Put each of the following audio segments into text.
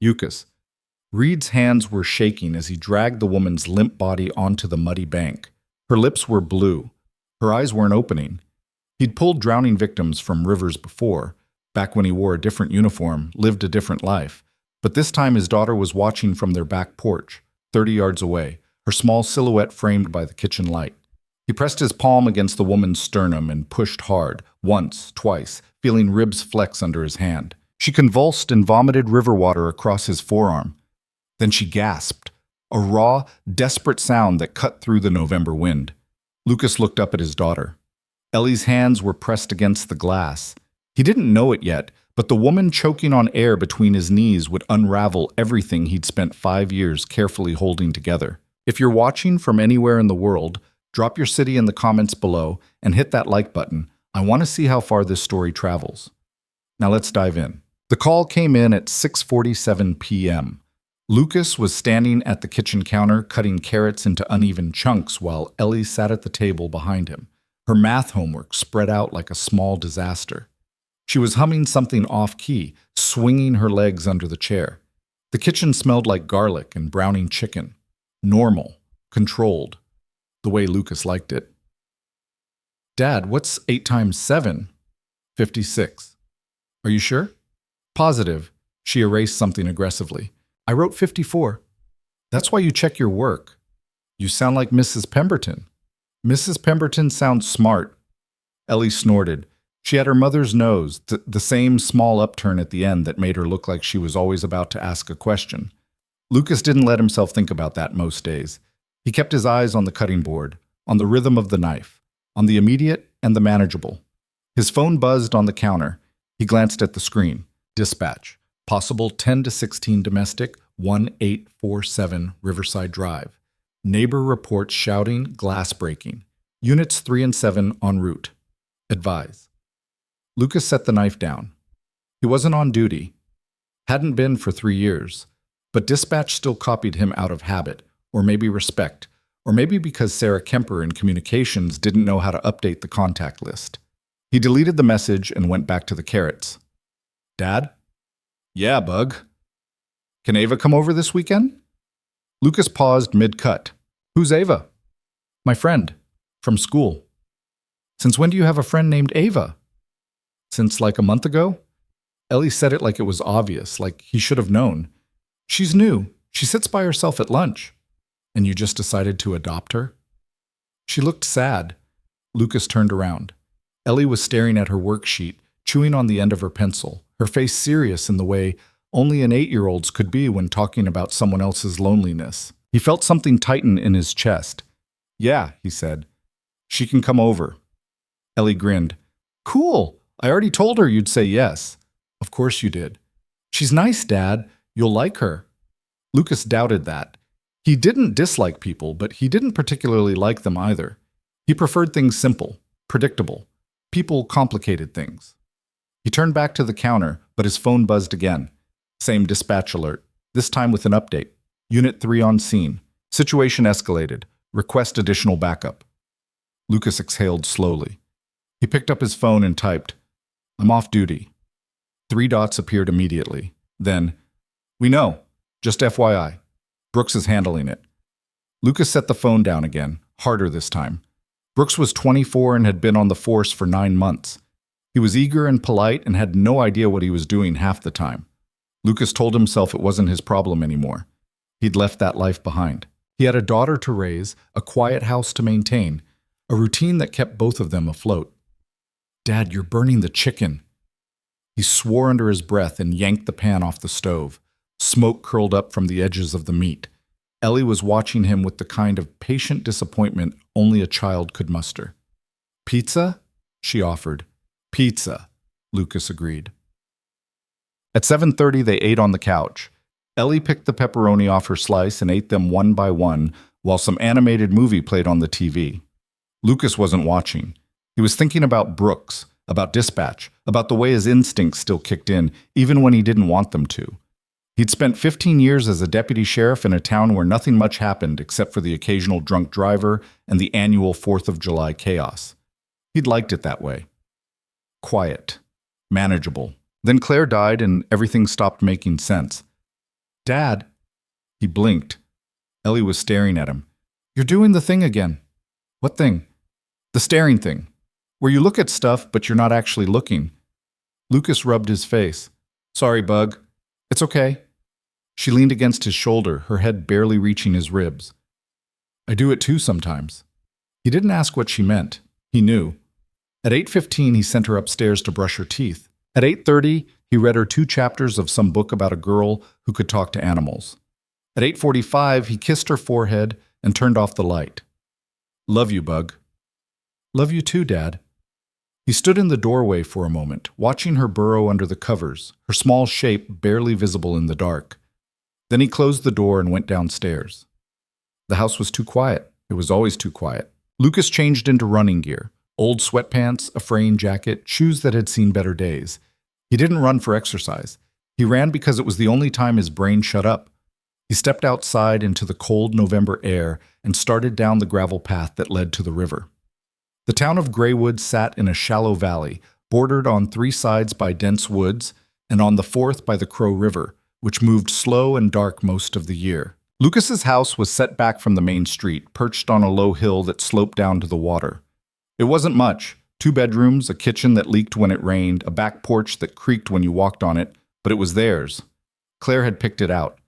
Eucus. Reed's hands were shaking as he dragged the woman's limp body onto the muddy bank. Her lips were blue. Her eyes weren't opening. He'd pulled drowning victims from rivers before, back when he wore a different uniform, lived a different life. But this time his daughter was watching from their back porch, 30 yards away, her small silhouette framed by the kitchen light. He pressed his palm against the woman's sternum and pushed hard, once, twice, feeling ribs flex under his hand. She convulsed and vomited river water across his forearm. Then she gasped, a raw, desperate sound that cut through the November wind. Lucas looked up at his daughter. Ellie's hands were pressed against the glass. He didn't know it yet, but the woman choking on air between his knees would unravel everything he'd spent 5 years carefully holding together. If you're watching from anywhere in the world, drop your city in the comments below and hit that like button. I want to see how far this story travels. Now let's dive in. The call came in at 6:47 p.m. Lucas was standing at the kitchen counter cutting carrots into uneven chunks while Ellie sat at the table behind him, her math homework spread out like a small disaster. She was humming something off-key, swinging her legs under the chair. The kitchen smelled like garlic and browning chicken. Normal, controlled, the way Lucas liked it. "Dad, what's 8 times 7? 56. Are you sure?" "Positive." She erased something aggressively. "I wrote 54. "That's why you check your work. You sound like Mrs. Pemberton." "Mrs. Pemberton sounds smart." Ellie snorted. She had her mother's nose, the same small upturn at the end that made her look like she was always about to ask a question. Lucas didn't let himself think about that most days. He kept his eyes on the cutting board, on the rhythm of the knife, on the immediate and the manageable. His phone buzzed on the counter. He glanced at the screen. Dispatch. Possible 10 to 16 domestic, 1847 Riverside Drive. Neighbor reports shouting, glass breaking. Units 3 and 7 en route. Advise. Lucas set the knife down. He wasn't on duty. Hadn't been for 3 years. But dispatch still copied him out of habit, or maybe respect, or maybe because Sarah Kemper in communications didn't know how to update the contact list. He deleted the message and went back to the carrots. "Dad?" "Yeah, Bug." "Can Ava come over this weekend?" Lucas paused mid-cut. "Who's Ava?" "My friend. From school." "Since when do you have a friend named Ava?" "Since like a month ago." Ellie said it like it was obvious, like he should have known. "She's new. She sits by herself at lunch." "And you just decided to adopt her?" She looked sad. Lucas turned around. Ellie was staring at her worksheet, chewing on the end of her pencil, her face serious in the way only an 8-year-old's could be when talking about someone else's loneliness. He felt something tighten in his chest. "Yeah," he said. "She can come over." Ellie grinned. "Cool. I already told her you'd say yes." "Of course you did." "She's nice, Dad. You'll like her." Lucas doubted that. He didn't dislike people, but he didn't particularly like them either. He preferred things simple, predictable. People complicated things. He turned back to the counter, but his phone buzzed again. Same dispatch alert, this time with an update. Unit 3 on scene. Situation escalated. Request additional backup. Lucas exhaled slowly. He picked up his phone and typed, "I'm off duty." 3 dots appeared immediately. Then, "We know. Just FYI. Brooks is handling it." Lucas set the phone down again, harder this time. Brooks was 24 and had been on the force for 9 months. He was eager and polite and had no idea what he was doing half the time. Lucas told himself it wasn't his problem anymore. He'd left that life behind. He had a daughter to raise, a quiet house to maintain, a routine that kept both of them afloat. "Dad, you're burning the chicken." He swore under his breath and yanked the pan off the stove. Smoke curled up from the edges of the meat. Ellie was watching him with the kind of patient disappointment only a child could muster. "Pizza?" she offered. "Pizza," Lucas agreed. At 7:30, they ate on the couch. Ellie picked the pepperoni off her slice and ate them one by one while some animated movie played on the TV. Lucas wasn't watching. He was thinking about Brooks, about dispatch, about the way his instincts still kicked in, even when he didn't want them to. He'd spent 15 years as a deputy sheriff in a town where nothing much happened except for the occasional drunk driver and the annual 4th of July chaos. He'd liked it that way. Quiet. Manageable. Then Claire died and everything stopped making sense. Dad! He blinked. Ellie was staring at him. You're doing the thing again. What thing? The staring thing. Where you look at stuff, but you're not actually looking. Lucas rubbed his face. Sorry, Bug. It's okay. She leaned against his shoulder, her head barely reaching his ribs. I do it too sometimes. He didn't ask what she meant. He knew. At 8:15, he sent her upstairs to brush her teeth. At 8:30, he read her 2 chapters of some book about a girl who could talk to animals. At 8:45, he kissed her forehead and turned off the light. Love you, Bug. Love you too, Dad. He stood in the doorway for a moment, watching her burrow under the covers, her small shape barely visible in the dark. Then he closed the door and went downstairs. The house was too quiet. It was always too quiet. Lucas changed into running gear, old sweatpants, a fraying jacket, shoes that had seen better days. He didn't run for exercise. He ran because it was the only time his brain shut up. He stepped outside into the cold November air and started down the gravel path that led to the river. The town of Greywood sat in a shallow valley, bordered on 3 sides by dense woods, and on the 4th by the Crow River, which moved slow and dark most of the year. Lucas's house was set back from the main street, perched on a low hill that sloped down to the water. It wasn't much. 2 bedrooms, a kitchen that leaked when it rained, a back porch that creaked when you walked on it, but it was theirs. Claire had picked it out.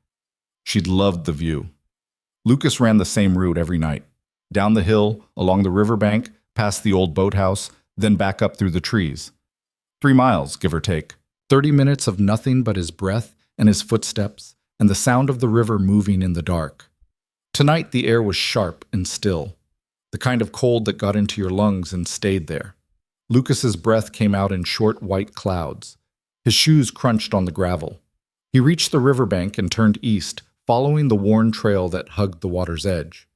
She'd loved the view. Lucas ran the same route every night. Down the hill, along the riverbank, past the old boathouse, then back up through the trees. 3 miles, give or take. 30 minutes of nothing but his breath and his footsteps, and the sound of the river moving in the dark. Tonight the air was sharp and still, the kind of cold that got into your lungs and stayed there. Lucas's breath came out in short white clouds. His shoes crunched on the gravel. He reached the riverbank and turned east, following the worn trail that hugged the water's edge.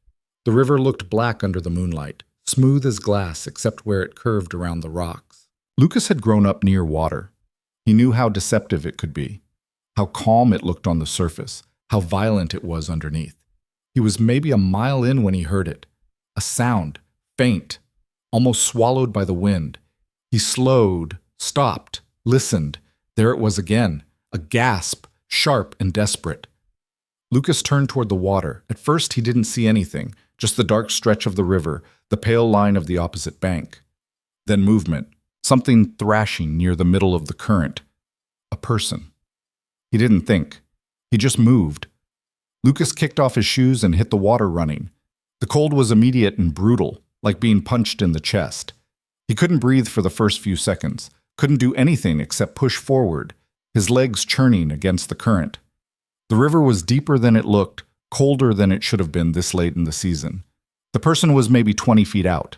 The river looked black under the moonlight, smooth as glass except where it curved around the rocks. Lucas had grown up near water. He knew how deceptive it could be, how calm it looked on the surface, how violent it was underneath. He was maybe a mile in when he heard it. A sound, faint, almost swallowed by the wind. He slowed, stopped, listened. There it was again, a gasp, sharp and desperate. Lucas turned toward the water. At first he didn't see anything, just the dark stretch of the river, the pale line of the opposite bank. Then movement, something thrashing near the middle of the current. A person. He didn't think. He just moved. Lucas kicked off his shoes and hit the water running. The cold was immediate and brutal, like being punched in the chest. He couldn't breathe for the first few seconds, couldn't do anything except push forward, his legs churning against the current. The river was deeper than it looked, colder than it should have been this late in the season. The person was maybe 20 feet out.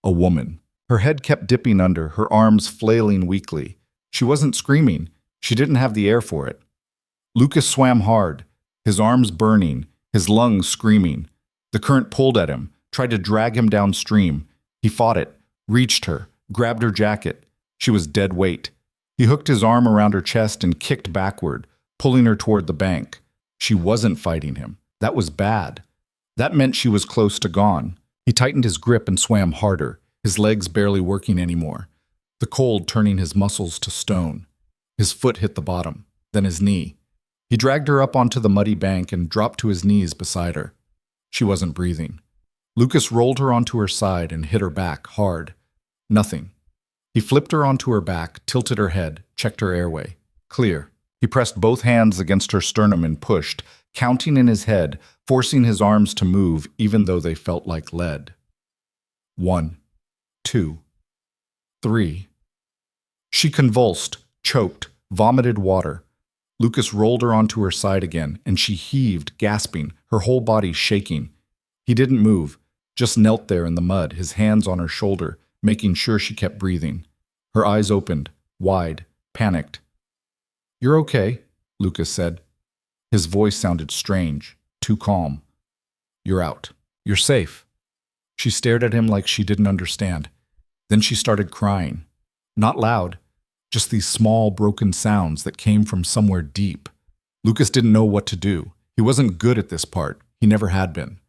A woman. Her head kept dipping under, her arms flailing weakly. She wasn't screaming. She didn't have the air for it. Lucas swam hard, his arms burning, his lungs screaming. The current pulled at him, tried to drag him downstream. He fought it, reached her, grabbed her jacket. She was dead weight. He hooked his arm around her chest and kicked backward, pulling her toward the bank. She wasn't fighting him. That was bad. That meant she was close to gone. He tightened his grip and swam harder, his legs barely working anymore, the cold turning his muscles to stone. His foot hit the bottom, then his knee. He dragged her up onto the muddy bank and dropped to his knees beside her. She wasn't breathing. Lucas rolled her onto her side and hit her back hard. Nothing. He flipped her onto her back, tilted her head, checked her airway. Clear. He pressed both hands against her sternum and pushed, counting in his head, forcing his arms to move even though they felt like lead. 1, 2, 3. She convulsed, choked, vomited water. Lucas rolled her onto her side again, and she heaved, gasping, her whole body shaking. He didn't move, just knelt there in the mud, his hands on her shoulder, making sure she kept breathing. Her eyes opened, wide, panicked. "You're okay," Lucas said. His voice sounded strange, too calm. "You're out. You're safe." She stared at him like she didn't understand. Then she started crying. Not loud, just these small, broken sounds that came from somewhere deep. Lucas didn't know what to do. He wasn't good at this part. He never had been.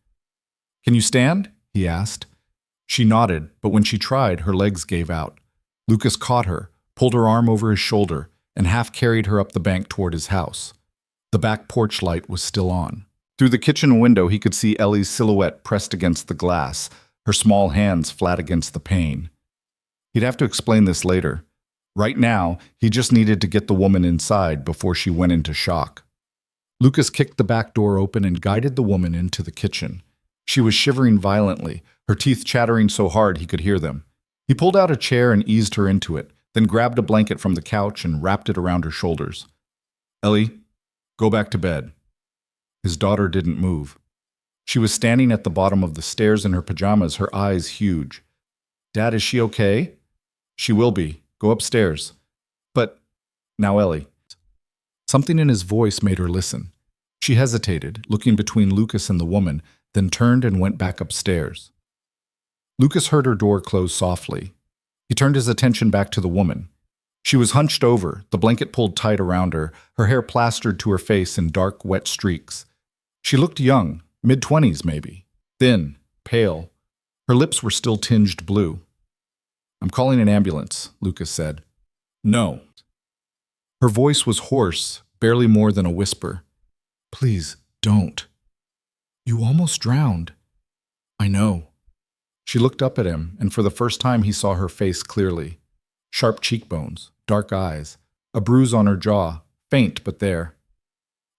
"Can you stand?" he asked. She nodded, but when she tried, her legs gave out. Lucas caught her, pulled her arm over his shoulder, and half carried her up the bank toward his house. The back porch light was still on. Through the kitchen window, he could see Ellie's silhouette pressed against the glass, her small hands flat against the pane. He'd have to explain this later. Right now, he just needed to get the woman inside before she went into shock. Lucas kicked the back door open and guided the woman into the kitchen. She was shivering violently, her teeth chattering so hard he could hear them. He pulled out a chair and eased her into it, then grabbed a blanket from the couch and wrapped it around her shoulders. "Ellie, go back to bed." His daughter didn't move. She was standing at the bottom of the stairs in her pajamas, her eyes huge. "Dad, is she okay?" "She will be. Go upstairs." "But..." "Now, Ellie." Something in his voice made her listen. She hesitated, looking between Lucas and the woman, then turned and went back upstairs. Lucas heard her door close softly. He turned his attention back to the woman. She was hunched over, the blanket pulled tight around her, her hair plastered to her face in dark, wet streaks. She looked young, mid-20s maybe, thin, pale. Her lips were still tinged blue. "I'm calling an ambulance," Lucas said. "No." Her voice was hoarse, barely more than a whisper. "Please, don't. You almost drowned." "I know." She looked up at him, and for the first time he saw her face clearly. Sharp cheekbones, dark eyes, a bruise on her jaw, faint but there.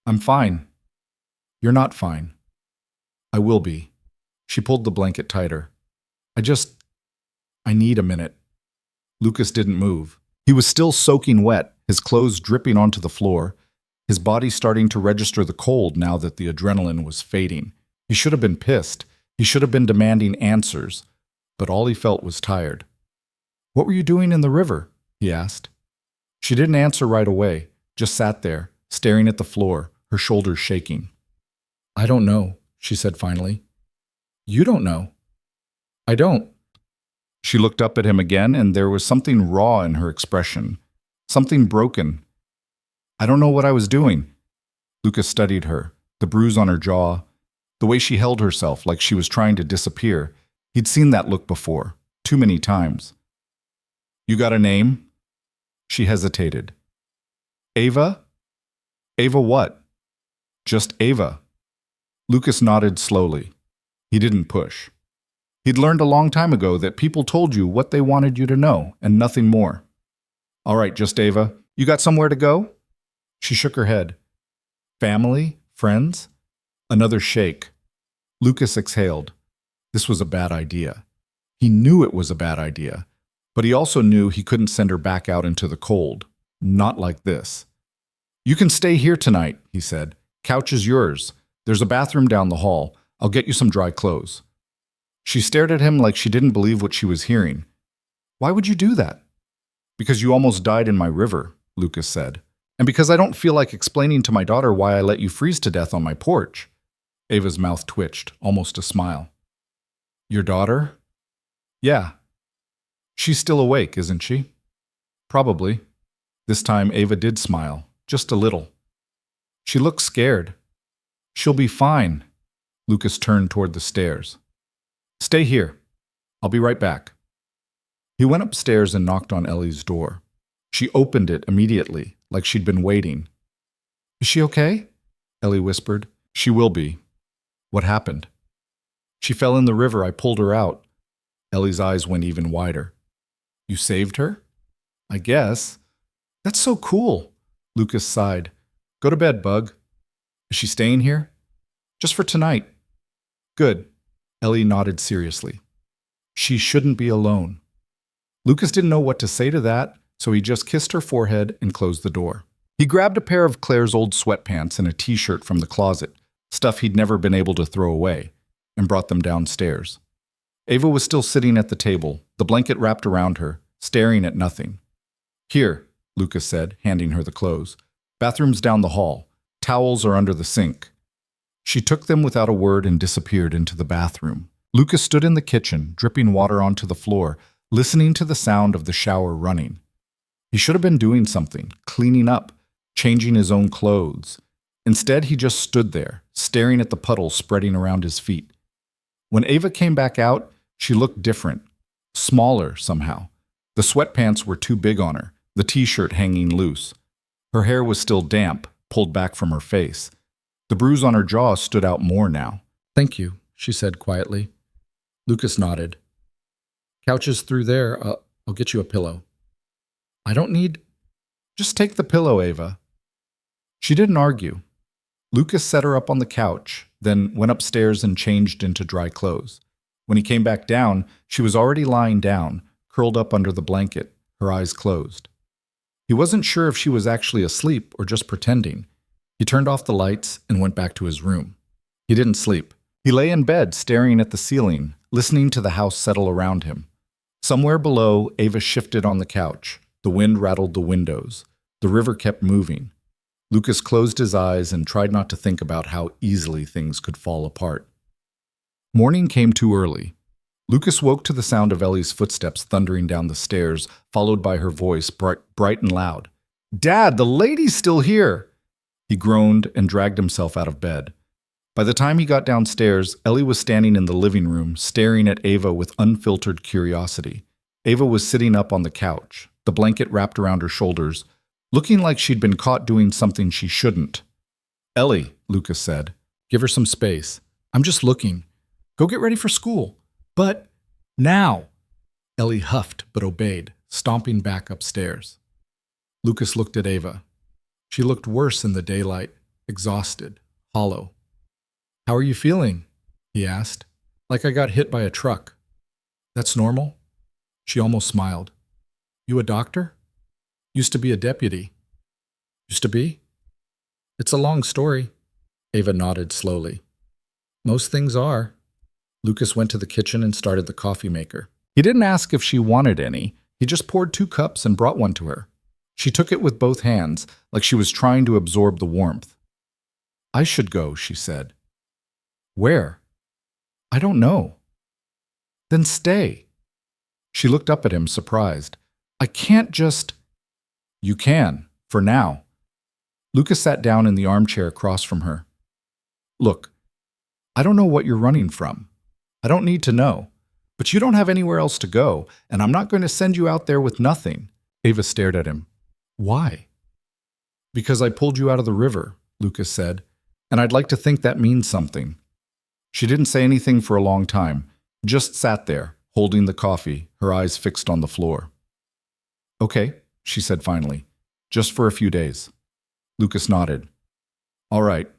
"I'm fine." "You're not fine." "I will be." She pulled the blanket tighter. I need a minute." Lucas didn't move. He was still soaking wet, his clothes dripping onto the floor, his body starting to register the cold now that the adrenaline was fading. He should have been pissed. He should have been demanding answers, but all he felt was tired. "What were you doing in the river?" he asked. She didn't answer right away, just sat there, staring at the floor, her shoulders shaking. "I don't know," she said finally. "You don't know." "I don't." She looked up at him again, and there was something raw in her expression, something broken. "I don't know what I was doing." Lucas studied her, the bruise on her jaw, the way she held herself like she was trying to disappear. He'd seen that look before, too many times. "You got a name?" She hesitated. "Ava?" "Ava what?" "Just Ava." Lucas nodded slowly. He didn't push. He'd learned a long time ago that people told you what they wanted you to know, and nothing more. "All right, just Ava. You got somewhere to go?" She shook her head. "Family? Friends?" Another shake. Lucas exhaled. This was a bad idea. He knew it was a bad idea, but he also knew he couldn't send her back out into the cold. Not like this. "You can stay here tonight," he said. "Couch is yours. There's a bathroom down the hall. I'll get you some dry clothes." She stared at him like she didn't believe what she was hearing. "Why would you do that?" "Because you almost died in my river," Lucas said. "And because I don't feel like explaining to my daughter why I let you freeze to death on my porch." Ava's mouth twitched, almost a smile. "Your daughter?" "Yeah." "She's still awake, isn't she?" "Probably." This time Ava did smile, just a little. "She looks scared." "She'll be fine." Lucas turned toward the stairs. "Stay here. I'll be right back." He went upstairs and knocked on Ellie's door. She opened it immediately, like she'd been waiting. "Is she okay?" Ellie whispered. "She will be." "What happened?" "She fell in the river. I pulled her out." Ellie's eyes went even wider. "You saved her?" "I guess." "That's so cool." Lucas sighed. "Go to bed, Bug." "Is she staying here?" "Just for tonight." "Good." Ellie nodded seriously. She shouldn't be alone. Lucas didn't know what to say to that, so he just kissed her forehead and closed the door. He grabbed a pair of Claire's old sweatpants and a t-shirt from the closet, stuff he'd never been able to throw away, and brought them downstairs. Ava was still sitting at the table, the blanket wrapped around her, staring at nothing. "Here," Lucas said, handing her the clothes. "Bathroom's down the hall. Towels are under the sink." She took them without a word and disappeared into the bathroom. Lucas stood in the kitchen, dripping water onto the floor, listening to the sound of the shower running. He should have been doing something, cleaning up, changing his own clothes. Instead, he just stood there, staring at the puddle spreading around his feet. When Ava came back out, she looked different, smaller somehow. The sweatpants were too big on her, the t-shirt hanging loose. Her hair was still damp, pulled back from her face. The bruise on her jaw stood out more now. "Thank you," she said quietly. Lucas nodded. "Couch is through there. I'll get you a pillow." "I don't need—" "Just take the pillow, Ava." She didn't argue. Lucas set her up on the couch, then went upstairs and changed into dry clothes. When he came back down, she was already lying down, curled up under the blanket, her eyes closed. He wasn't sure if she was actually asleep or just pretending. He turned off the lights and went back to his room. He didn't sleep. He lay in bed, staring at the ceiling, listening to the house settle around him. Somewhere below, Ava shifted on the couch. The wind rattled the windows. The river kept moving. Lucas closed his eyes and tried not to think about how easily things could fall apart. Morning came too early. Lucas woke to the sound of Ellie's footsteps thundering down the stairs, followed by her voice, bright and loud. "Dad, the lady's still here!" He groaned and dragged himself out of bed. By the time he got downstairs, Ellie was standing in the living room, staring at Ava with unfiltered curiosity. Ava was sitting up on the couch, the blanket wrapped around her shoulders, looking like she'd been caught doing something she shouldn't. "Ellie," Lucas said, "give her some space. I'm just looking. Go get ready for school." "But now!" Ellie huffed but obeyed, stomping back upstairs. Lucas looked at Ava. She looked worse in the daylight, exhausted, hollow. "How are you feeling?" he asked. "Like I got hit by a truck." "That's normal?" She almost smiled. "You a doctor?" "Used to be a deputy." "Used to be?" "It's a long story." Ava nodded slowly. "Most things are." Lucas went to the kitchen and started the coffee maker. He didn't ask if she wanted any. He just poured 2 cups and brought one to her. She took it with both hands, like she was trying to absorb the warmth. "I should go," she said. "Where?" "I don't know." "Then stay." She looked up at him, surprised. "I can't just—" "You can, for now." Lucas sat down in the armchair across from her. "Look, I don't know what you're running from. I don't need to know. But you don't have anywhere else to go, and I'm not going to send you out there with nothing." Ava stared at him. "Why?" "Because I pulled you out of the river," Lucas said, "and I'd like to think that means something." She didn't say anything for a long time, just sat there, holding the coffee, her eyes fixed on the floor. "Okay," she said finally, "just for a few days." Lucas nodded. "All right."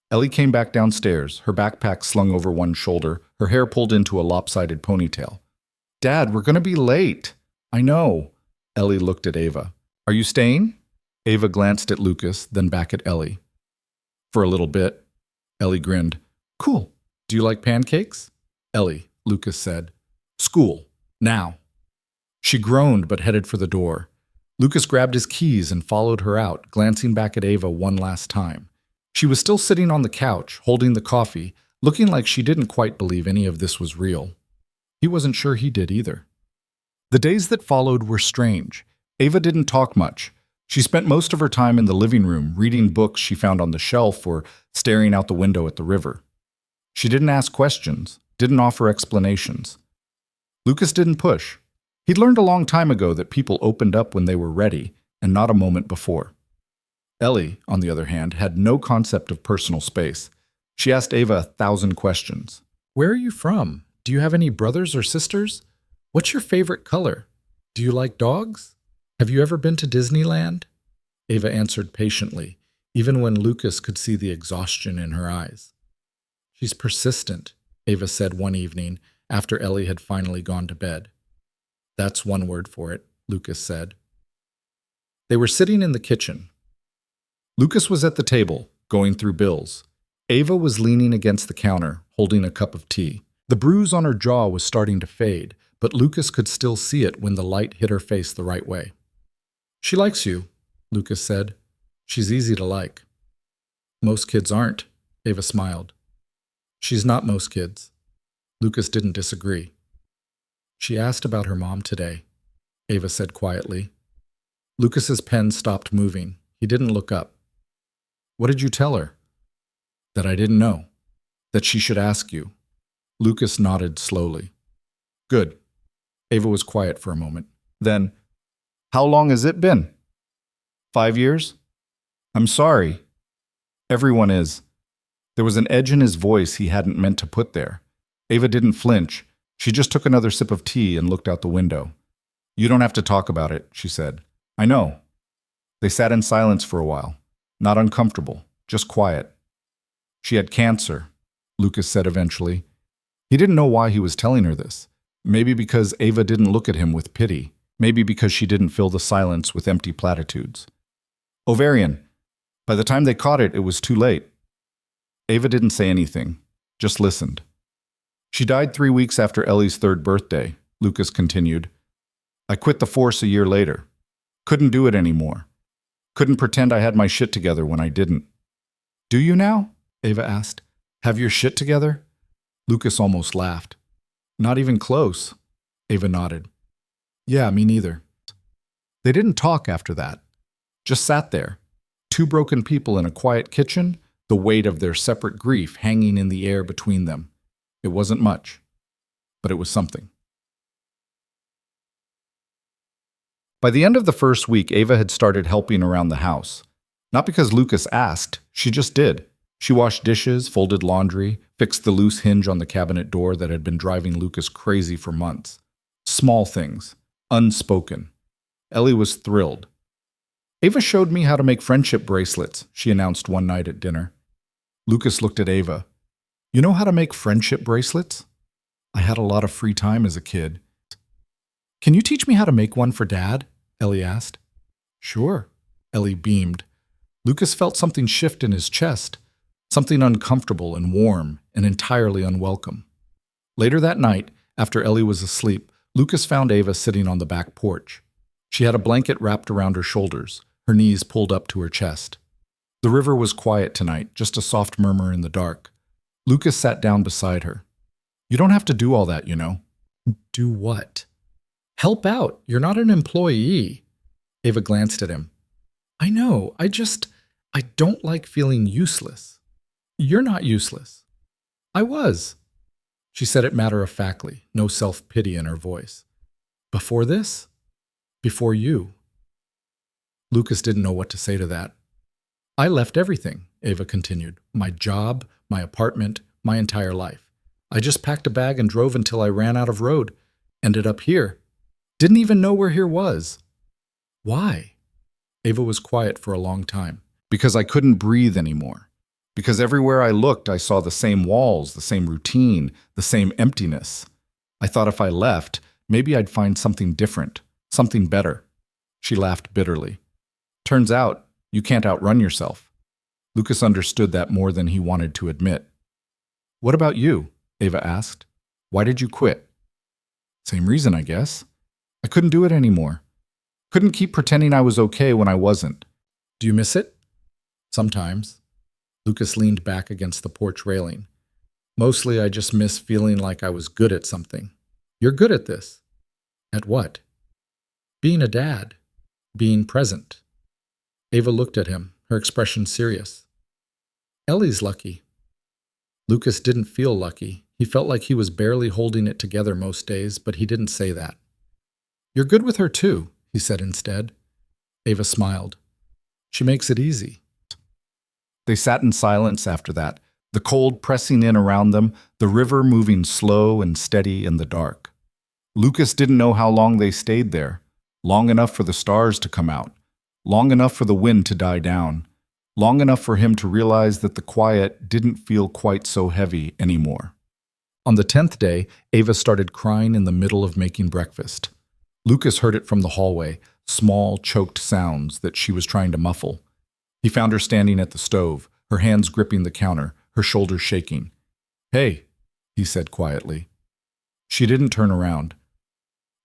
Ellie came back downstairs, her backpack slung over one shoulder, her hair pulled into a lopsided ponytail. "Dad, we're going to be late." "I know." Ellie looked at Ava. "Are you staying?" Ava glanced at Lucas, then back at Ellie. "For a little bit." Ellie grinned. "Cool. Do you like pancakes?" "Ellie," Lucas said. "School. Now." She groaned but headed for the door. Lucas grabbed his keys and followed her out, glancing back at Ava one last time. She was still sitting on the couch, holding the coffee, looking like she didn't quite believe any of this was real. He wasn't sure he did either. The days that followed were strange. Ava didn't talk much. She spent most of her time in the living room, reading books she found on the shelf or staring out the window at the river. She didn't ask questions, didn't offer explanations. Lucas didn't push. He'd learned a long time ago that people opened up when they were ready, and not a moment before. Ellie, on the other hand, had no concept of personal space. She asked Ava 1,000 questions. "Where are you from? Do you have any brothers or sisters? What's your favorite color? Do you like dogs? Have you ever been to Disneyland?" Ava answered patiently, even when Lucas could see the exhaustion in her eyes. "She's persistent," Ava said one evening after Ellie had finally gone to bed. "That's one word for it," Lucas said. They were sitting in the kitchen. Lucas was at the table, going through bills. Ava was leaning against the counter, holding a cup of tea. The bruise on her jaw was starting to fade, but Lucas could still see it when the light hit her face the right way. "She likes you," Lucas said. "She's easy to like." "Most kids aren't," Ava smiled. "She's not most kids." Lucas didn't disagree. "She asked about her mom today," Ava said quietly. Lucas's pen stopped moving. He didn't look up. "What did you tell her?" "That I didn't know. That she should ask you." Lucas nodded slowly. "Good." Ava was quiet for a moment. Then, "How long has it been?" 5 years? I'm sorry. Everyone is. There was an edge in his voice he hadn't meant to put there. Ava didn't flinch. She just took another sip of tea and looked out the window. You don't have to talk about it, she said. I know. They sat in silence for a while. Not uncomfortable, just quiet. She had cancer, Lucas said eventually. He didn't know why he was telling her this. Maybe because Ava didn't look at him with pity. Maybe because she didn't fill the silence with empty platitudes. Ovarian. By the time they caught it, it was too late. Ava didn't say anything, just listened. She died 3 weeks after Ellie's 3rd birthday, Lucas continued. I quit the force a year later. Couldn't do it anymore. Couldn't pretend I had my shit together when I didn't. Do you now? Ava asked. Have your shit together? Lucas almost laughed. Not even close. Ava nodded. Yeah, me neither. They didn't talk after that. Just sat there. 2 broken people in a quiet kitchen, the weight of their separate grief hanging in the air between them. It wasn't much, but it was something. By the end of the first week, Ava had started helping around the house. Not because Lucas asked, she just did. She washed dishes, folded laundry, fixed the loose hinge on the cabinet door that had been driving Lucas crazy for months. Small things, unspoken. Ellie was thrilled. Ava showed me how to make friendship bracelets, she announced one night at dinner. Lucas looked at Ava. You know how to make friendship bracelets? I had a lot of free time as a kid. Can you teach me how to make one for Dad? Ellie asked. Sure. Ellie beamed. Lucas felt something shift in his chest, something uncomfortable and warm and entirely unwelcome. Later that night, after Ellie was asleep, Lucas found Ava sitting on the back porch. She had a blanket wrapped around her shoulders, her knees pulled up to her chest. The river was quiet tonight, just a soft murmur in the dark. Lucas sat down beside her. You don't have to do all that, you know. Do what? Help out. You're not an employee. Ava glanced at him. I know. I don't like feeling useless. You're not useless. I was. She said it matter-of-factly, no self-pity in her voice. Before this? Before you. Lucas didn't know what to say to that. I left everything, Ava continued. My job, my apartment, my entire life. I just packed a bag and drove until I ran out of road. Ended up here. Didn't even know where here was. Why? Ava was quiet for a long time. Because I couldn't breathe anymore. Because everywhere I looked, I saw the same walls, the same routine, the same emptiness. I thought if I left, maybe I'd find something different, something better. She laughed bitterly. Turns out, you can't outrun yourself. Lucas understood that more than he wanted to admit. What about you? Ava asked. Why did you quit? Same reason, I guess. I couldn't do it anymore. Couldn't keep pretending I was okay when I wasn't. Do you miss it? Sometimes. Lucas leaned back against the porch railing. Mostly I just miss feeling like I was good at something. You're good at this. At what? Being a dad. Being present. Ava looked at him, her expression serious. Ellie's lucky. Lucas didn't feel lucky. He felt like he was barely holding it together most days, but he didn't say that. You're good with her too, he said instead. Ava smiled. She makes it easy. They sat in silence after that, the cold pressing in around them, the river moving slow and steady in the dark. Lucas didn't know how long they stayed there, long enough for the stars to come out, long enough for the wind to die down, long enough for him to realize that the quiet didn't feel quite so heavy anymore. On the 10th day, Ava started crying in the middle of making breakfast. Lucas heard it from the hallway, small, choked sounds that she was trying to muffle. He found her standing at the stove, her hands gripping the counter, her shoulders shaking. Hey, he said quietly. She didn't turn around.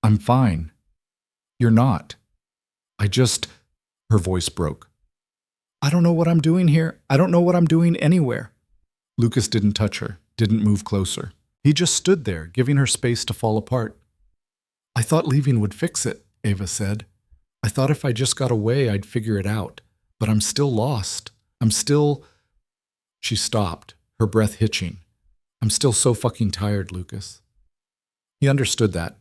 I'm fine. You're not. Her voice broke. I don't know what I'm doing here. I don't know what I'm doing anywhere. Lucas didn't touch her, didn't move closer. He just stood there, giving her space to fall apart. I thought leaving would fix it, Ava said. I thought if I just got away, I'd figure it out. But I'm still lost. She stopped, her breath hitching. I'm still so fucking tired, Lucas. He understood that.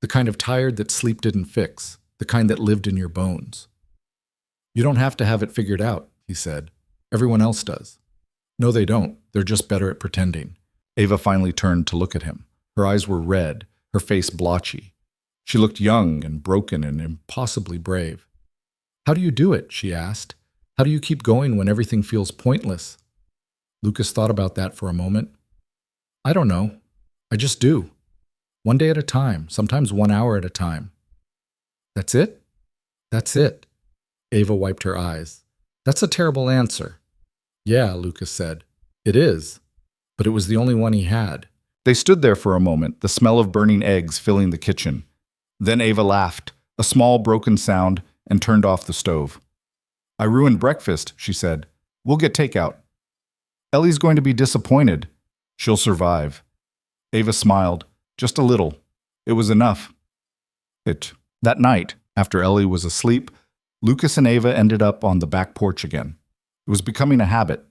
The kind of tired that sleep didn't fix. The kind that lived in your bones. You don't have to have it figured out, he said. Everyone else does. No, they don't. They're just better at pretending. Ava finally turned to look at him. Her eyes were red, her face blotchy. She looked young and broken and impossibly brave. How do you do it? She asked. How do you keep going when everything feels pointless? Lucas thought about that for a moment. I don't know. I just do. One day at a time, sometimes 1 hour at a time. That's it? That's it. Ava wiped her eyes. That's a terrible answer. Yeah, Lucas said. It is. But it was the only one he had. They stood there for a moment, the smell of burning eggs filling the kitchen. Then Ava laughed, a small broken sound, and turned off the stove. I ruined breakfast, she said. We'll get takeout. Ellie's going to be disappointed. She'll survive. Ava smiled, just a little. It was enough. That night, after Ellie was asleep, Lucas and Ava ended up on the back porch again. It was becoming a habit,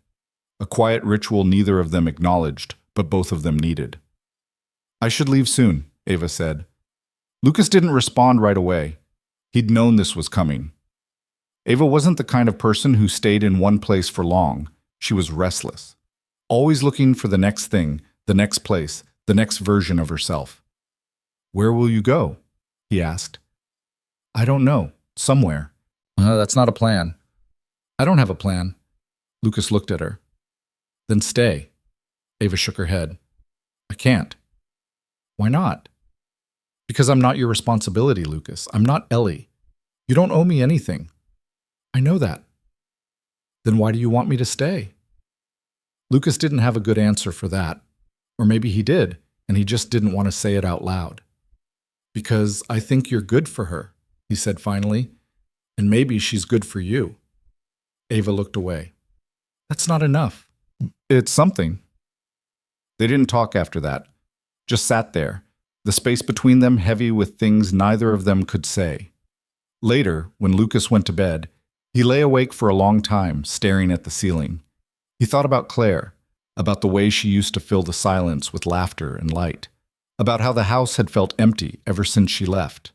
a quiet ritual neither of them acknowledged, but both of them needed. I should leave soon, Ava said. Lucas didn't respond right away. He'd known this was coming. Ava wasn't the kind of person who stayed in one place for long. She was restless, always looking for the next thing, the next place, the next version of herself. Where will you go? He asked. I don't know. Somewhere. That's not a plan. I don't have a plan. Lucas looked at her. Then stay. Ava shook her head. I can't. Why not? Because I'm not your responsibility, Lucas. I'm not Ellie. You don't owe me anything. I know that. Then why do you want me to stay? Lucas didn't have a good answer for that. Or maybe he did, and he just didn't want to say it out loud. Because I think you're good for her, he said finally, and maybe she's good for you. Ava looked away. That's not enough. It's something. They didn't talk after that, just sat there, the space between them heavy with things neither of them could say. Later, when Lucas went to bed, he lay awake for a long time, staring at the ceiling. He thought about Claire, about the way she used to fill the silence with laughter and light, about how the house had felt empty ever since she left.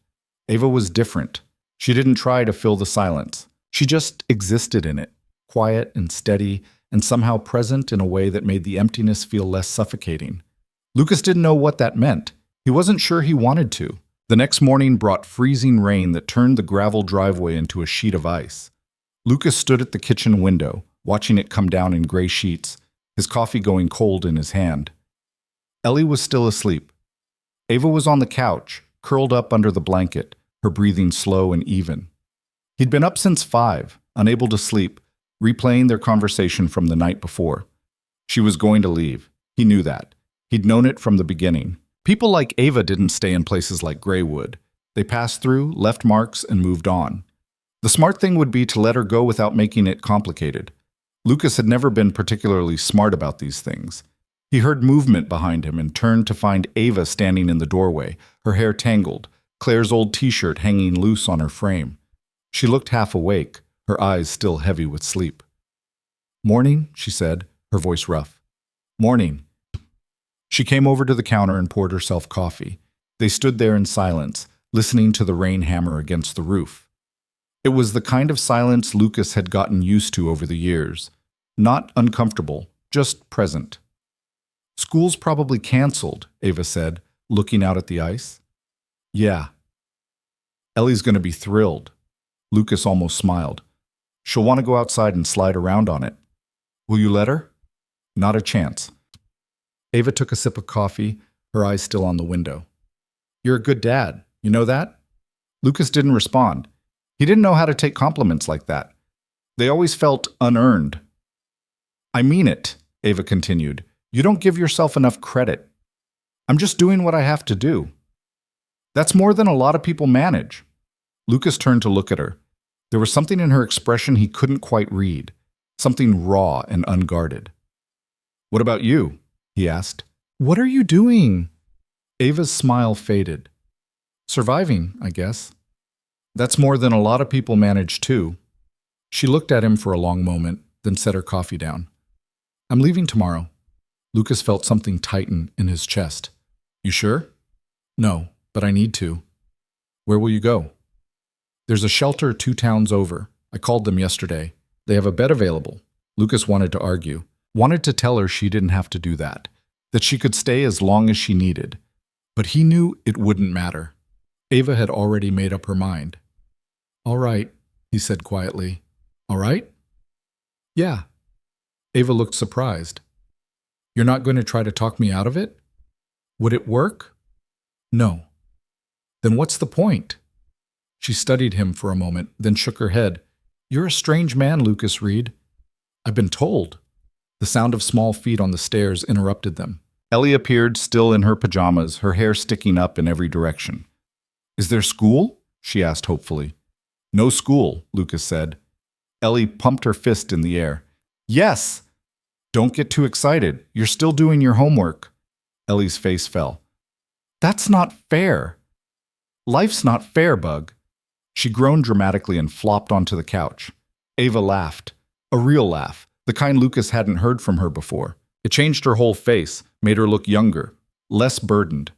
Ava was different. She didn't try to fill the silence. She just existed in it, quiet and steady, and somehow present in a way that made the emptiness feel less suffocating. Lucas didn't know what that meant. He wasn't sure he wanted to. The next morning brought freezing rain that turned the gravel driveway into a sheet of ice. Lucas stood at the kitchen window, watching it come down in gray sheets, his coffee going cold in his hand. Ellie was still asleep. Ava was on the couch, curled up under the blanket, her breathing slow and even. He'd been up since 5, unable to sleep, replaying their conversation from the night before. She was going to leave. He knew that. He'd known it from the beginning. People like Ava didn't stay in places like Graywood. They passed through, left marks, and moved on. The smart thing would be to let her go without making it complicated. Lucas had never been particularly smart about these things. He heard movement behind him and turned to find Ava standing in the doorway, her hair tangled, Claire's old t-shirt hanging loose on her frame. She looked half awake, her eyes still heavy with sleep. Morning, she said, her voice rough. Morning. She came over to the counter and poured herself coffee. They stood there in silence, listening to the rain hammer against the roof. It was the kind of silence Lucas had gotten used to over the years. Not uncomfortable, just present. School's probably canceled, Ava said, looking out at the ice. Yeah. Ellie's going to be thrilled. Lucas almost smiled. She'll want to go outside and slide around on it. Will you let her? Not a chance. Ava took a sip of coffee, her eyes still on the window. You're a good dad, you know that? Lucas didn't respond. He didn't know how to take compliments like that. They always felt unearned. I mean it, Ava continued. You don't give yourself enough credit. I'm just doing what I have to do. That's more than a lot of people manage. Lucas turned to look at her. There was something in her expression he couldn't quite read, something raw and unguarded. What about you? He asked. What are you doing? Ava's smile faded. Surviving, I guess. That's more than a lot of people manage too. She looked at him for a long moment, then set her coffee down. I'm leaving tomorrow. Lucas felt something tighten in his chest. You sure? No, but I need to. Where will you go? There's a shelter 2 towns over. I called them yesterday. They have a bed available. Lucas wanted to argue, wanted to tell her she didn't have to do that she could stay as long as she needed. But he knew it wouldn't matter. Ava had already made up her mind. All right, he said quietly. All right? Yeah. Ava looked surprised. You're not going to try to talk me out of it? Would it work? No. Then what's the point? She studied him for a moment, then shook her head. You're a strange man, Lucas Reed. I've been told. The sound of small feet on the stairs interrupted them. Ellie appeared, still in her pajamas, her hair sticking up in every direction. Is there school? She asked hopefully. No school, Lucas said. Ellie pumped her fist in the air. Yes! Don't get too excited. You're still doing your homework. Ellie's face fell. That's not fair. Life's not fair, Bug. She groaned dramatically and flopped onto the couch. Ava laughed. A real laugh, the kind Lucas hadn't heard from her before. It changed her whole face, made her look younger, less burdened.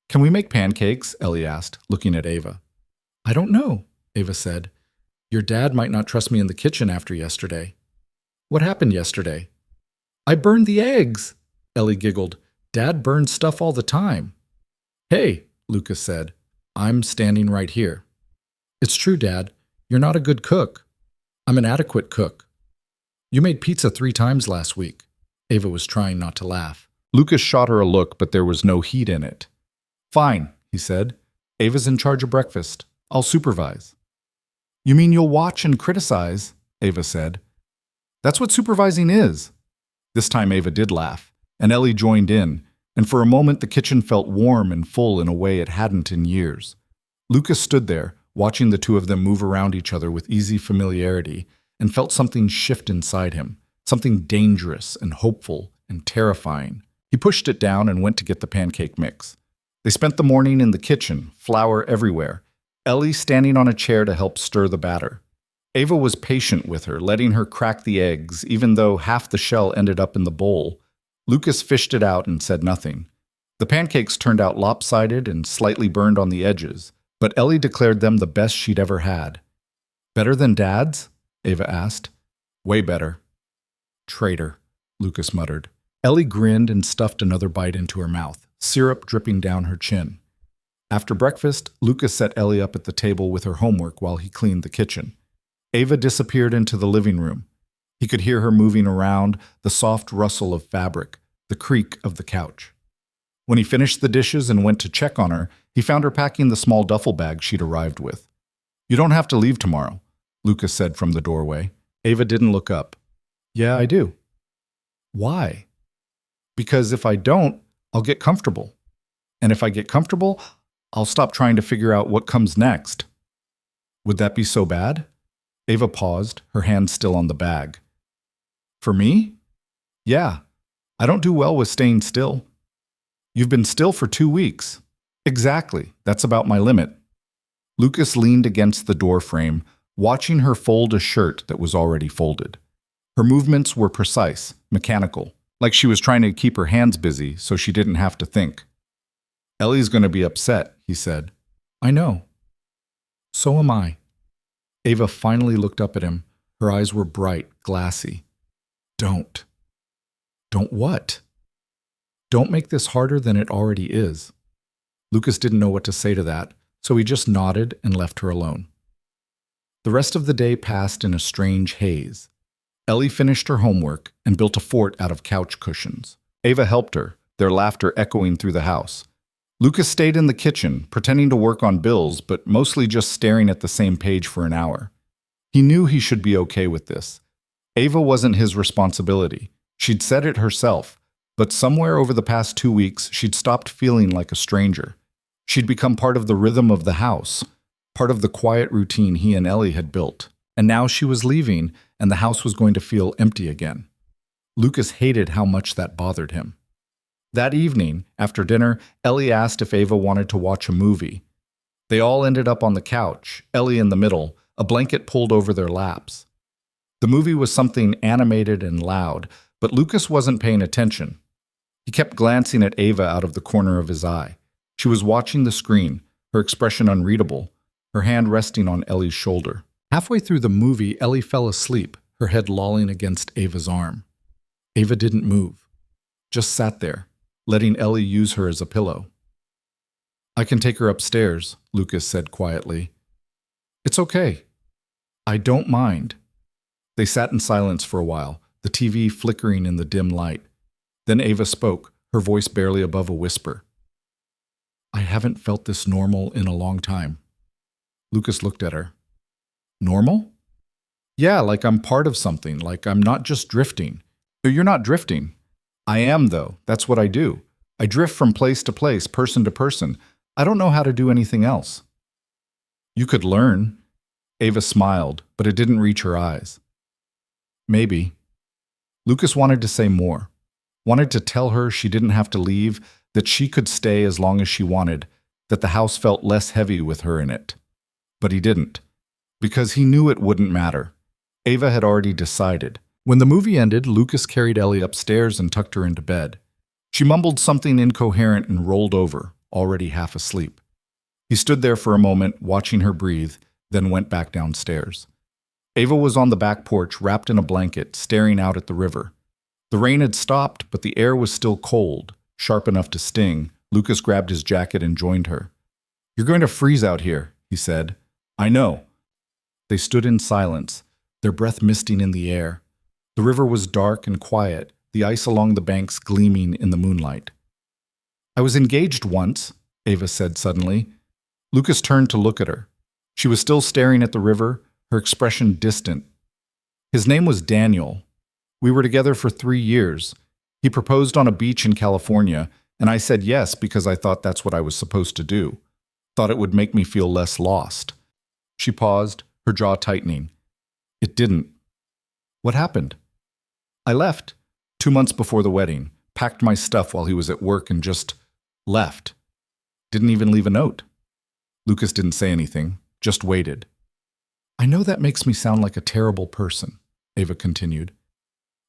Can we make pancakes? Ellie asked, looking at Ava. I don't know, Ava said. Your dad might not trust me in the kitchen after yesterday. What happened yesterday? I burned the eggs, Ellie giggled. Dad burns stuff all the time. Hey, Lucas said. I'm standing right here. It's true, Dad. You're not a good cook. I'm an adequate cook. You made pizza 3 times last week. Ava was trying not to laugh. Lucas shot her a look, but there was no heat in it. Fine, he said. Ava's in charge of breakfast. I'll supervise. You mean you'll watch and criticize? Ava said. That's what supervising is. This time Ava did laugh, and Ellie joined in, and for a moment the kitchen felt warm and full in a way it hadn't in years. Lucas stood there, watching the two of them move around each other with easy familiarity, and felt something shift inside him, something dangerous and hopeful and terrifying. He pushed it down and went to get the pancake mix. They spent the morning in the kitchen, flour everywhere, Ellie standing on a chair to help stir the batter. Ava was patient with her, letting her crack the eggs, even though half the shell ended up in the bowl. Lucas fished it out and said nothing. The pancakes turned out lopsided and slightly burned on the edges, but Ellie declared them the best she'd ever had. Better than Dad's? Ava asked. Way better. Traitor, Lucas muttered. Ellie grinned and stuffed another bite into her mouth, syrup dripping down her chin. After breakfast, Lucas set Ellie up at the table with her homework while he cleaned the kitchen. Ava disappeared into the living room. He could hear her moving around, the soft rustle of fabric, the creak of the couch. When he finished the dishes and went to check on her, he found her packing the small duffel bag she'd arrived with. You don't have to leave tomorrow, Lucas said from the doorway. Ava didn't look up. Yeah, I do. Why? Because if I don't, I'll get comfortable. And if I get comfortable, I'll stop trying to figure out what comes next. Would that be so bad? Ava paused, her hand still on the bag. For me? Yeah. I don't do well with staying still. You've been still for 2 weeks. Exactly. That's about my limit. Lucas leaned against the door frame, watching her fold a shirt that was already folded. Her movements were precise, mechanical, like she was trying to keep her hands busy so she didn't have to think. Ellie's going to be upset, he said. I know. So am I. Ava finally looked up at him. Her eyes were bright, glassy. Don't. Don't what? Don't make this harder than it already is. Lucas didn't know what to say to that, so he just nodded and left her alone. The rest of the day passed in a strange haze. Ellie finished her homework and built a fort out of couch cushions. Ava helped her, their laughter echoing through the house. Lucas stayed in the kitchen, pretending to work on bills, but mostly just staring at the same page for an hour. He knew he should be okay with this. Ava wasn't his responsibility. She'd said it herself, but somewhere over the past 2 weeks, she'd stopped feeling like a stranger. She'd become part of the rhythm of the house, part of the quiet routine he and Ellie had built. And now she was leaving, and the house was going to feel empty again. Lucas hated how much that bothered him. That evening, after dinner, Ellie asked if Ava wanted to watch a movie. They all ended up on the couch, Ellie in the middle, a blanket pulled over their laps. The movie was something animated and loud, but Lucas wasn't paying attention. He kept glancing at Ava out of the corner of his eye. She was watching the screen, her expression unreadable, her hand resting on Ellie's shoulder. Halfway through the movie, Ellie fell asleep, her head lolling against Ava's arm. Ava didn't move, just sat there, letting Ellie use her as a pillow. "I can take her upstairs," Lucas said quietly. "It's okay. I don't mind." They sat in silence for a while, the TV flickering in the dim light. Then Ava spoke, her voice barely above a whisper. "I haven't felt this normal in a long time." Lucas looked at her. "Normal?" "Yeah, like I'm part of something, like I'm not just drifting." "You're not drifting." "I am, though. That's what I do. I drift from place to place, person to person. I don't know how to do anything else." "You could learn." Ava smiled, but it didn't reach her eyes. "Maybe." Lucas wanted to say more, wanted to tell her she didn't have to leave, that she could stay as long as she wanted, that the house felt less heavy with her in it. But he didn't, because he knew it wouldn't matter. Ava had already decided. When the movie ended, Lucas carried Ellie upstairs and tucked her into bed. She mumbled something incoherent and rolled over, already half asleep. He stood there for a moment, watching her breathe, then went back downstairs. Ava was on the back porch, wrapped in a blanket, staring out at the river. The rain had stopped, but the air was still cold, sharp enough to sting. Lucas grabbed his jacket and joined her. "You're going to freeze out here," he said. "I know." They stood in silence, their breath misting in the air. The river was dark and quiet, the ice along the banks gleaming in the moonlight. "I was engaged once," Ava said suddenly. Lucas turned to look at her. She was still staring at the river, her expression distant. "His name was Daniel. We were together for 3 years. He proposed on a beach in California, and I said yes because I thought that's what I was supposed to do. Thought it would make me feel less lost." She paused, her jaw tightening. "It didn't." "What happened?" "I left 2 months before the wedding, packed my stuff while he was at work and just left. Didn't even leave a note." Lucas didn't say anything, just waited. "I know that makes me sound like a terrible person," Ava continued.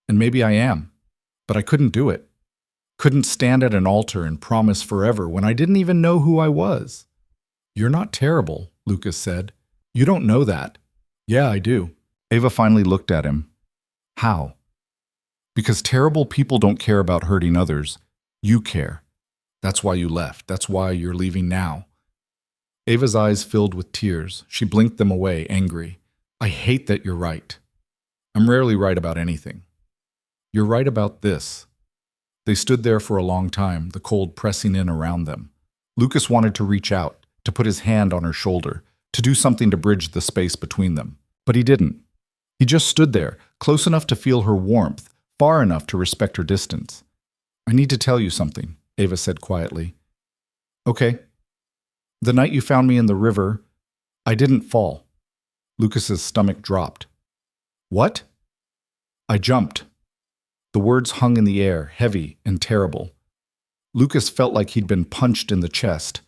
"And maybe I am, but I couldn't do it. Couldn't stand at an altar and promise forever when I didn't even know who I was." "You're not terrible," Lucas said. "You don't know that." "Yeah, I do." Ava finally looked at him. "How?" "Because terrible people don't care about hurting others. You care. That's why you left. That's why you're leaving now." Ava's eyes filled with tears. She blinked them away, angry. "I hate that you're right. I'm rarely right about anything. You're right about this." They stood there for a long time, the cold pressing in around them. Lucas wanted to reach out, to put his hand on her shoulder, to do something to bridge the space between them. But he didn't. He just stood there, close enough to feel her warmth, far enough to respect her distance. "I need to tell you something," Ava said quietly. "Okay. The night you found me in the river, I didn't fall." Lucas's stomach dropped. "What?" "I jumped." The words hung in the air, heavy and terrible. Lucas felt like he'd been punched in the chest.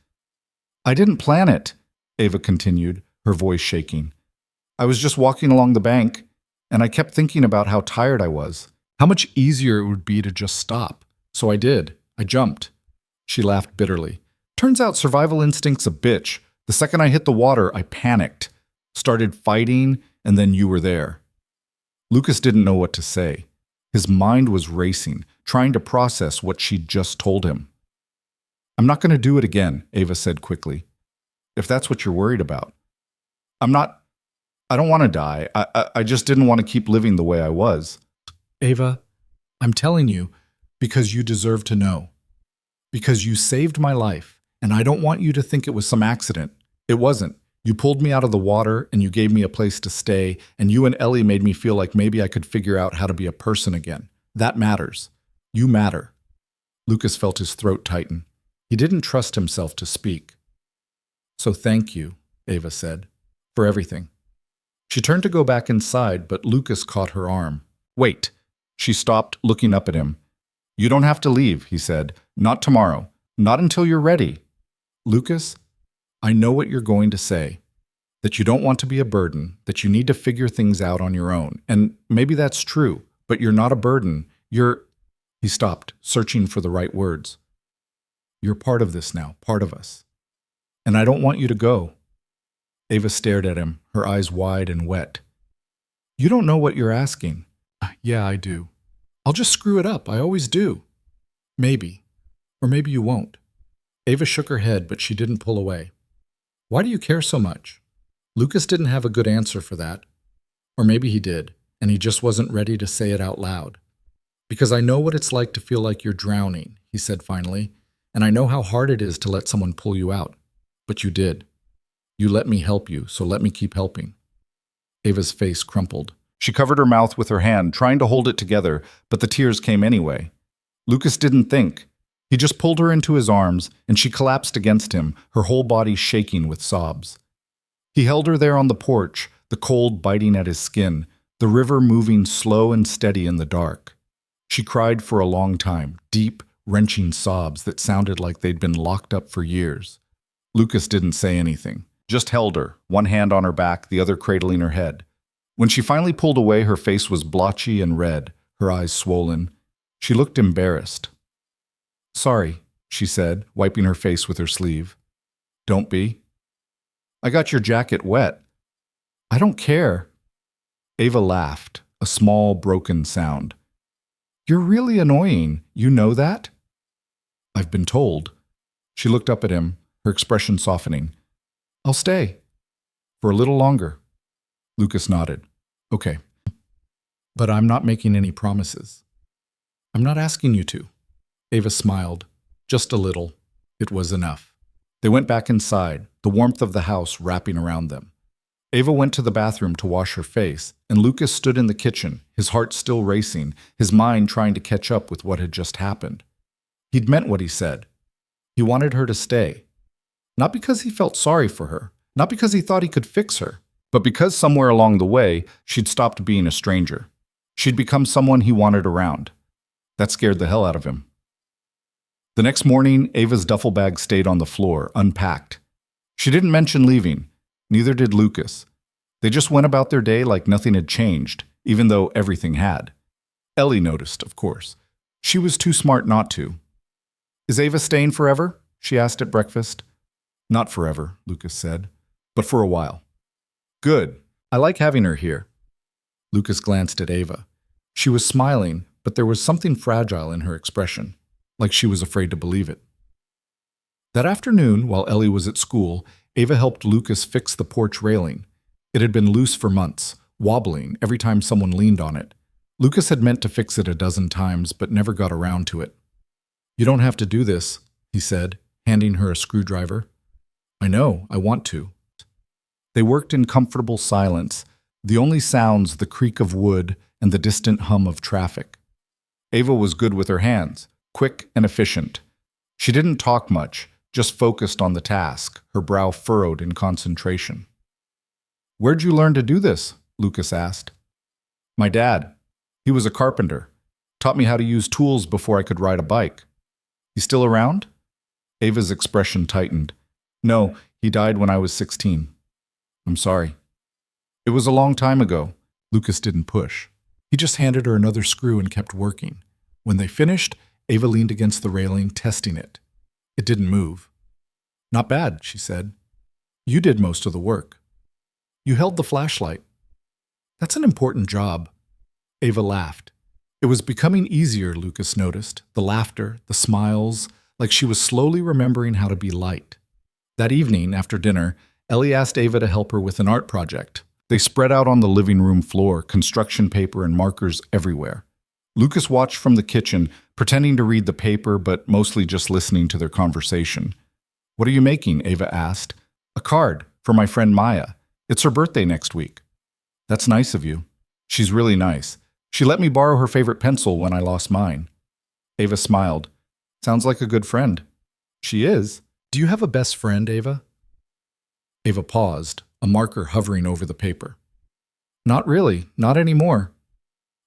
"I didn't plan it," Ava continued, her voice shaking. "I was just walking along the bank, and I kept thinking about how tired I was, how much easier it would be to just stop. So I did. I jumped." She laughed bitterly. "Turns out survival instinct's a bitch. The second I hit the water, I panicked, started fighting, and then you were there." Lucas didn't know what to say. His mind was racing, trying to process what she'd just told him. "I'm not going to do it again," Ava said quickly. "If that's what you're worried about." I don't want to die. I just didn't want to keep living the way I was." "Ava, I'm telling you because you deserve to know. Because you saved my life, and I don't want you to think it was some accident. It wasn't. You pulled me out of the water, and you gave me a place to stay, and you and Ellie made me feel like maybe I could figure out how to be a person again. That matters. You matter." Lucas felt his throat tighten. He didn't trust himself to speak. "So thank you," Ava said, "for everything." She turned to go back inside, but Lucas caught her arm. "Wait." She stopped, looking up at him. "You don't have to leave," he said. "Not tomorrow. Not until you're ready." "Lucas, I know what you're going to say. That you don't want to be a burden, that you need to figure things out on your own. And maybe that's true, but you're not a burden. You're—" He stopped, searching for the right words. "You're part of this now, part of us. And I don't want you to go." Ava stared at him, her eyes wide and wet. You don't know what you're asking. Yeah, I do. I'll just screw it up. I always do. Maybe. Or maybe you won't. Ava shook her head, but she didn't pull away. Why do you care so much? Lucas didn't have a good answer for that. Or maybe he did, and he just wasn't ready to say it out loud. Because I know what it's like to feel like you're drowning, he said finally, and I know how hard it is to let someone pull you out. But you did. You let me help you, so let me keep helping. Ava's face crumpled. She covered her mouth with her hand, trying to hold it together, but the tears came anyway. Lucas didn't think. He just pulled her into his arms, and she collapsed against him, her whole body shaking with sobs. He held her there on the porch, the cold biting at his skin, the river moving slow and steady in the dark. She cried for a long time, deep, wrenching sobs that sounded like they'd been locked up for years. Lucas didn't say anything, just held her, one hand on her back, the other cradling her head. When she finally pulled away, her face was blotchy and red, her eyes swollen. She looked embarrassed. Sorry, she said, wiping her face with her sleeve. Don't be. I got your jacket wet. I don't care. Ava laughed, a small, broken sound. You're really annoying. You know that? I've been told. She looked up at him, her expression softening. I'll stay. For a little longer. Lucas nodded. Okay. But I'm not making any promises. I'm not asking you to. Ava smiled. Just a little. It was enough. They went back inside, the warmth of the house wrapping around them. Ava went to the bathroom to wash her face, and Lucas stood in the kitchen, his heart still racing, his mind trying to catch up with what had just happened. He'd meant what he said. He wanted her to stay. Not because he felt sorry for her, not because he thought he could fix her, but because somewhere along the way, she'd stopped being a stranger. She'd become someone he wanted around. That scared the hell out of him. The next morning, Ava's duffel bag stayed on the floor, unpacked. She didn't mention leaving. Neither did Lucas. They just went about their day like nothing had changed, even though everything had. Ellie noticed, of course. She was too smart not to. Is Ava staying forever? She asked at breakfast. Not forever, Lucas said, but for a while. Good. I like having her here. Lucas glanced at Ava. She was smiling, but there was something fragile in her expression, like she was afraid to believe it. That afternoon, while Ellie was at school, Ava helped Lucas fix the porch railing. It had been loose for months, wobbling every time someone leaned on it. Lucas had meant to fix it a dozen times, but never got around to it. You don't have to do this, he said, handing her a screwdriver. I know, I want to. They worked in comfortable silence, the only sounds the creak of wood and the distant hum of traffic. Ava was good with her hands, quick and efficient. She didn't talk much, just focused on the task, her brow furrowed in concentration. Where'd you learn to do this? Lucas asked. My dad. He was a carpenter. Taught me how to use tools before I could ride a bike. He's still around? Ava's expression tightened. No, he died when I was 16. I'm sorry. It was a long time ago. Lucas didn't push. He just handed her another screw and kept working. When they finished, Ava leaned against the railing, testing it. It didn't move. Not bad, she said. You did most of the work. You held the flashlight. That's an important job. Ava laughed. It was becoming easier, Lucas noticed. The laughter, the smiles, like she was slowly remembering how to be light. That evening, after dinner, Ellie asked Ava to help her with an art project. They spread out on the living room floor, construction paper and markers everywhere. Lucas watched from the kitchen, pretending to read the paper, but mostly just listening to their conversation. What are you making? Ava asked. A card for my friend Maya. It's her birthday next week. That's nice of you. She's really nice. She let me borrow her favorite pencil when I lost mine. Ava smiled. Sounds like a good friend. She is. Do you have a best friend, Ava? Ava paused, a marker hovering over the paper. Not really, not anymore.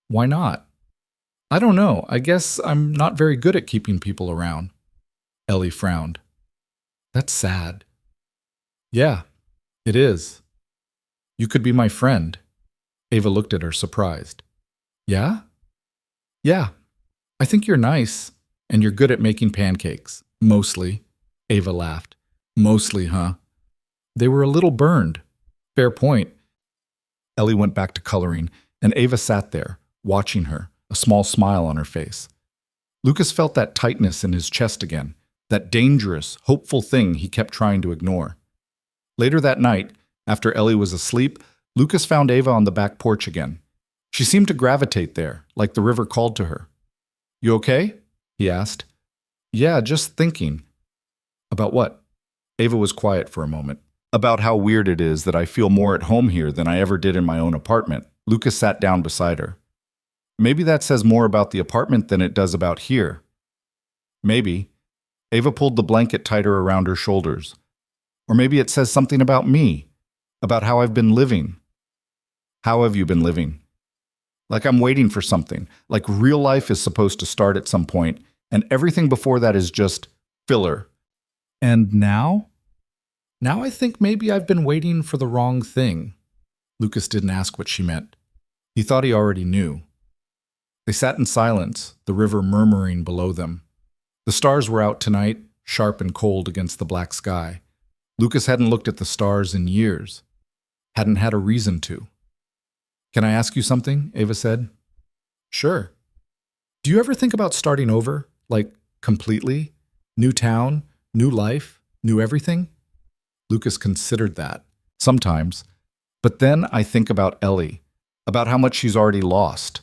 Why not? I don't know. I guess I'm not very good at keeping people around. Ellie frowned. That's sad. Yeah, it is. You could be my friend. Ava looked at her, surprised. Yeah? Yeah. I think you're nice, and you're good at making pancakes. Mostly. Ava laughed. Mostly, huh? They were a little burned. Fair point. Ellie went back to coloring, and Ava sat there, watching her, a small smile on her face. Lucas felt that tightness in his chest again, that dangerous, hopeful thing he kept trying to ignore. Later that night, after Ellie was asleep, Lucas found Ava on the back porch again. She seemed to gravitate there, like the river called to her. "You okay?" he asked. "Yeah, just thinking." "About what?" Ava was quiet for a moment. "About how weird it is that I feel more at home here than I ever did in my own apartment." Lucas sat down beside her. "Maybe that says more about the apartment than it does about here." "Maybe." Ava pulled the blanket tighter around her shoulders. "Or maybe it says something about me, about how I've been living." "How have you been living?" "Like I'm waiting for something, like real life is supposed to start at some point, and everything before that is just filler." "And now?" "Now I think maybe I've been waiting for the wrong thing." Lucas didn't ask what she meant. He thought he already knew. They sat in silence, the river murmuring below them. The stars were out tonight, sharp and cold against the black sky. Lucas hadn't looked at the stars in years. Hadn't had a reason to. "Can I ask you something?" Ava said. "Sure." "Do you ever think about starting over? Like, completely? New town, new life, new everything?" Lucas considered that. Sometimes. But then I think about Ellie, about how much she's already lost.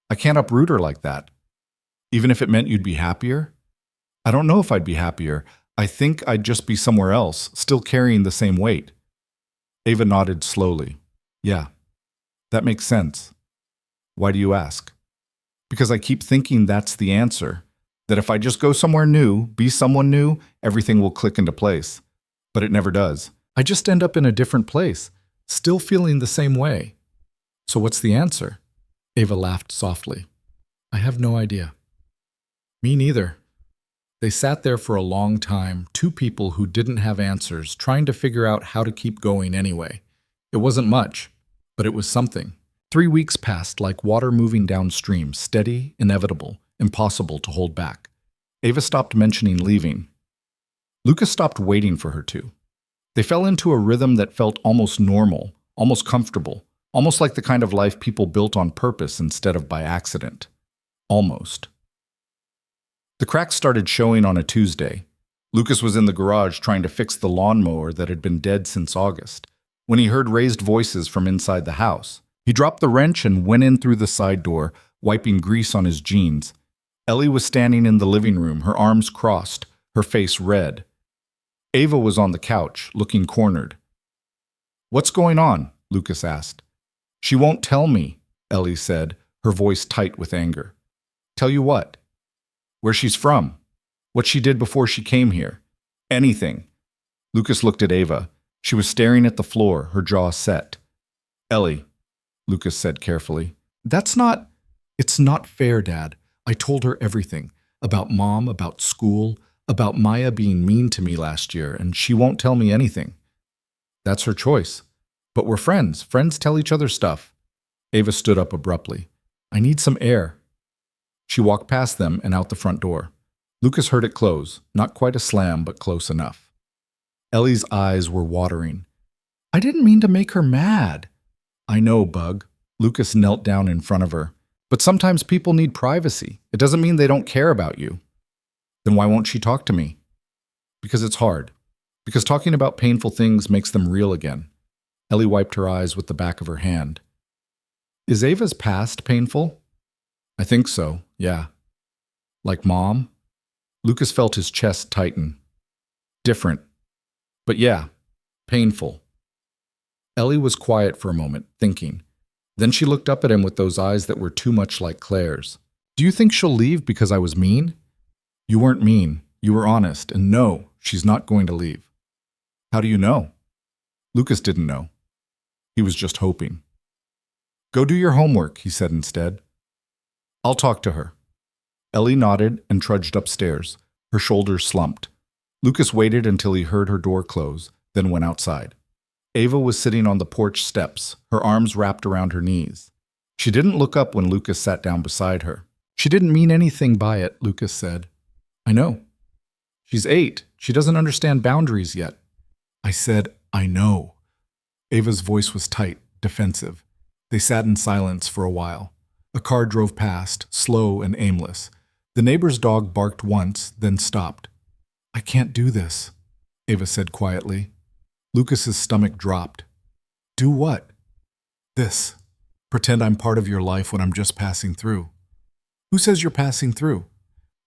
I can't uproot her like that. Even if it meant you'd be happier? I don't know if I'd be happier. I think I'd just be somewhere else, still carrying the same weight. Ava nodded slowly. "Yeah, that makes sense." "Why do you ask?" "Because I keep thinking that's the answer. That if I just go somewhere new, be someone new, everything will click into place. But it never does. I just end up in a different place, still feeling the same way." "So what's the answer?" Ava laughed softly. "I have no idea." "Me neither." They sat there for a long time, two people who didn't have answers, trying to figure out how to keep going anyway. It wasn't much, but it was something. 3 weeks passed like water moving downstream, steady, inevitable, impossible to hold back. Ava stopped mentioning leaving. Lucas stopped waiting for her to. They fell into a rhythm that felt almost normal, almost comfortable, almost like the kind of life people built on purpose instead of by accident. Almost. The cracks started showing on a Tuesday. Lucas was in the garage trying to fix the lawnmower that had been dead since August, when he heard raised voices from inside the house. He dropped the wrench and went in through the side door, wiping grease on his jeans. Ellie was standing in the living room, her arms crossed, her face red. Ava was on the couch, looking cornered. "What's going on?" Lucas asked. "She won't tell me," Ellie said, her voice tight with anger. "Tell you what?" "Where she's from. What she did before she came here. Anything." Lucas looked at Ava. She was staring at the floor, her jaw set. "Ellie," Lucas said carefully, It's not fair, Dad. I told her everything. About Mom, about school, about Maya being mean to me last year, and she won't tell me anything." "That's her choice. But we're friends. Friends tell each other stuff." Ava stood up abruptly. "I need some air." She walked past them and out the front door. Lucas heard it close, not quite a slam, but close enough. Ellie's eyes were watering. "I didn't mean to make her mad." "I know, Bug." Lucas knelt down in front of her. "But sometimes people need privacy. It doesn't mean they don't care about you." "Then why won't she talk to me?" "Because it's hard. Because talking about painful things makes them real again." Ellie wiped her eyes with the back of her hand. "Is Ava's past painful?" "I think so, yeah." "Like Mom?" Lucas felt his chest tighten. "Different. But yeah, painful." Ellie was quiet for a moment, thinking. Then she looked up at him with those eyes that were too much like Claire's. "Do you think she'll leave because I was mean?" "You weren't mean. You were honest. And no, she's not going to leave." "How do you know?" Lucas didn't know. He was just hoping. "Go do your homework," he said instead. "I'll talk to her." Ellie nodded and trudged upstairs. Her shoulders slumped. Lucas waited until he heard her door close, then went outside. Ava was sitting on the porch steps, her arms wrapped around her knees. She didn't look up when Lucas sat down beside her. "She didn't mean anything by it," Lucas said. "I know." "She's 8. She doesn't understand boundaries yet." "I said, I know." Ava's voice was tight, defensive. They sat in silence for a while. A car drove past, slow and aimless. The neighbor's dog barked once, then stopped. "I can't do this," Ava said quietly. Lucas's stomach dropped. "Do what?" "This. Pretend I'm part of your life when I'm just passing through." "Who says you're passing through?"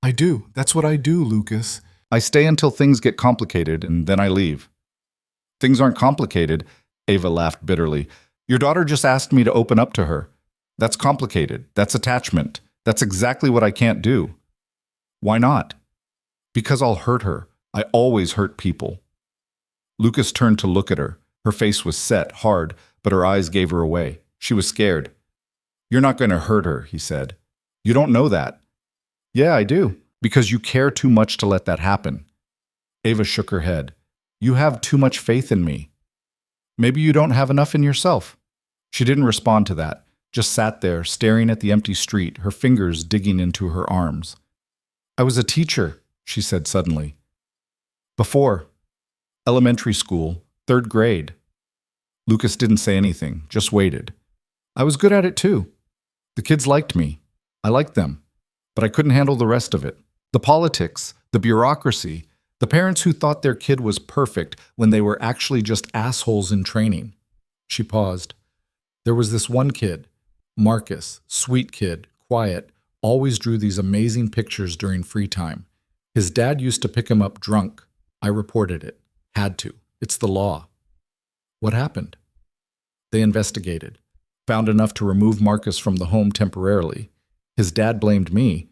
"I do. That's what I do, Lucas." "I stay until things get complicated, and then I leave." "Things aren't complicated," Ava laughed bitterly. "Your daughter just asked me to open up to her. That's complicated. That's attachment. That's exactly what I can't do." "Why not?" "Because I'll hurt her. I always hurt people." Lucas turned to look at her. Her face was set, hard, but her eyes gave her away. She was scared. "You're not going to hurt her," he said. "You don't know that." "Yeah, I do. Because you care too much to let that happen." Ava shook her head. "You have too much faith in me." "Maybe you don't have enough in yourself." She didn't respond to that, just sat there, staring at the empty street, her fingers digging into her arms. "I was a teacher," she said suddenly. "Before. Elementary school, 3rd grade." Lucas didn't say anything, just waited. "I was good at it too. The kids liked me. I liked them. But I couldn't handle the rest of it. The politics, the bureaucracy, the parents who thought their kid was perfect when they were actually just assholes in training." She paused. "There was this one kid, Marcus, sweet kid, quiet, always drew these amazing pictures during free time. His dad used to pick him up drunk. I reported it. Had to. It's the law." "What happened?" "They investigated. Found enough to remove Marcus from the home temporarily. His dad blamed me.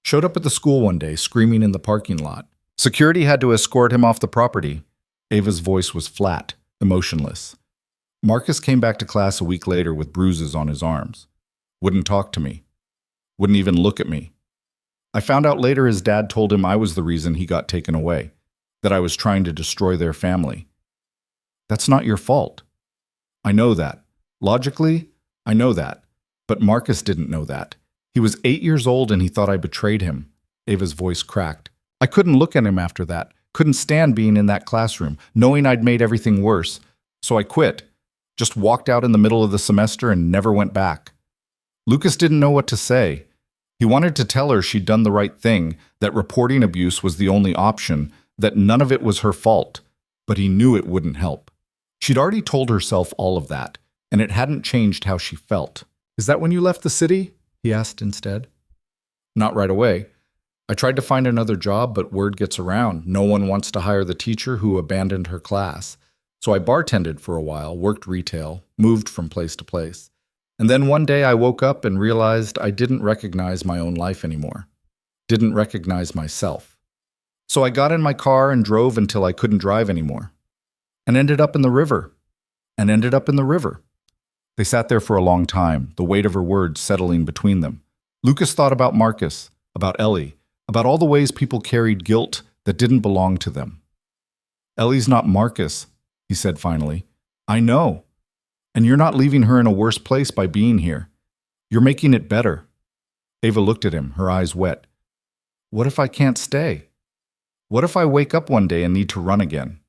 Showed up at the school one day, screaming in the parking lot. Security had to escort him off the property." Ava's voice was flat, emotionless. "Marcus came back to class a week later with bruises on his arms. Wouldn't talk to me. Wouldn't even look at me. I found out later his dad told him I was the reason he got taken away, that I was trying to destroy their family. That's not your fault. I know that. Logically, I know that. But Marcus didn't know that. He was 8 years old and he thought I betrayed him." Ava's voice cracked. "I couldn't look at him after that. Couldn't stand being in that classroom, knowing I'd made everything worse. So I quit. Just walked out in the middle of the semester and never went back." Lucas didn't know what to say. He wanted to tell her she'd done the right thing, that reporting abuse was the only option, that none of it was her fault, but he knew it wouldn't help. She'd already told herself all of that, and it hadn't changed how she felt. "Is that when you left the city?" he asked instead. "Not right away. I tried to find another job, but word gets around. No one wants to hire the teacher who abandoned her class. So I bartended for a while, worked retail, moved from place to place. And then one day I woke up and realized I didn't recognize my own life anymore. Didn't recognize myself. So I got in my car and drove until I couldn't drive anymore. And ended up in the river. And ended up in the river." They sat there for a long time, the weight of her words settling between them. Lucas thought about Marcus, about Ellie, about all the ways people carried guilt that didn't belong to them. "Ellie's not Marcus," he said finally. "I know. And you're not leaving her in a worse place by being here. You're making it better." Ava looked at him, her eyes wet. "What if I can't stay? What if I wake up one day and need to run again?"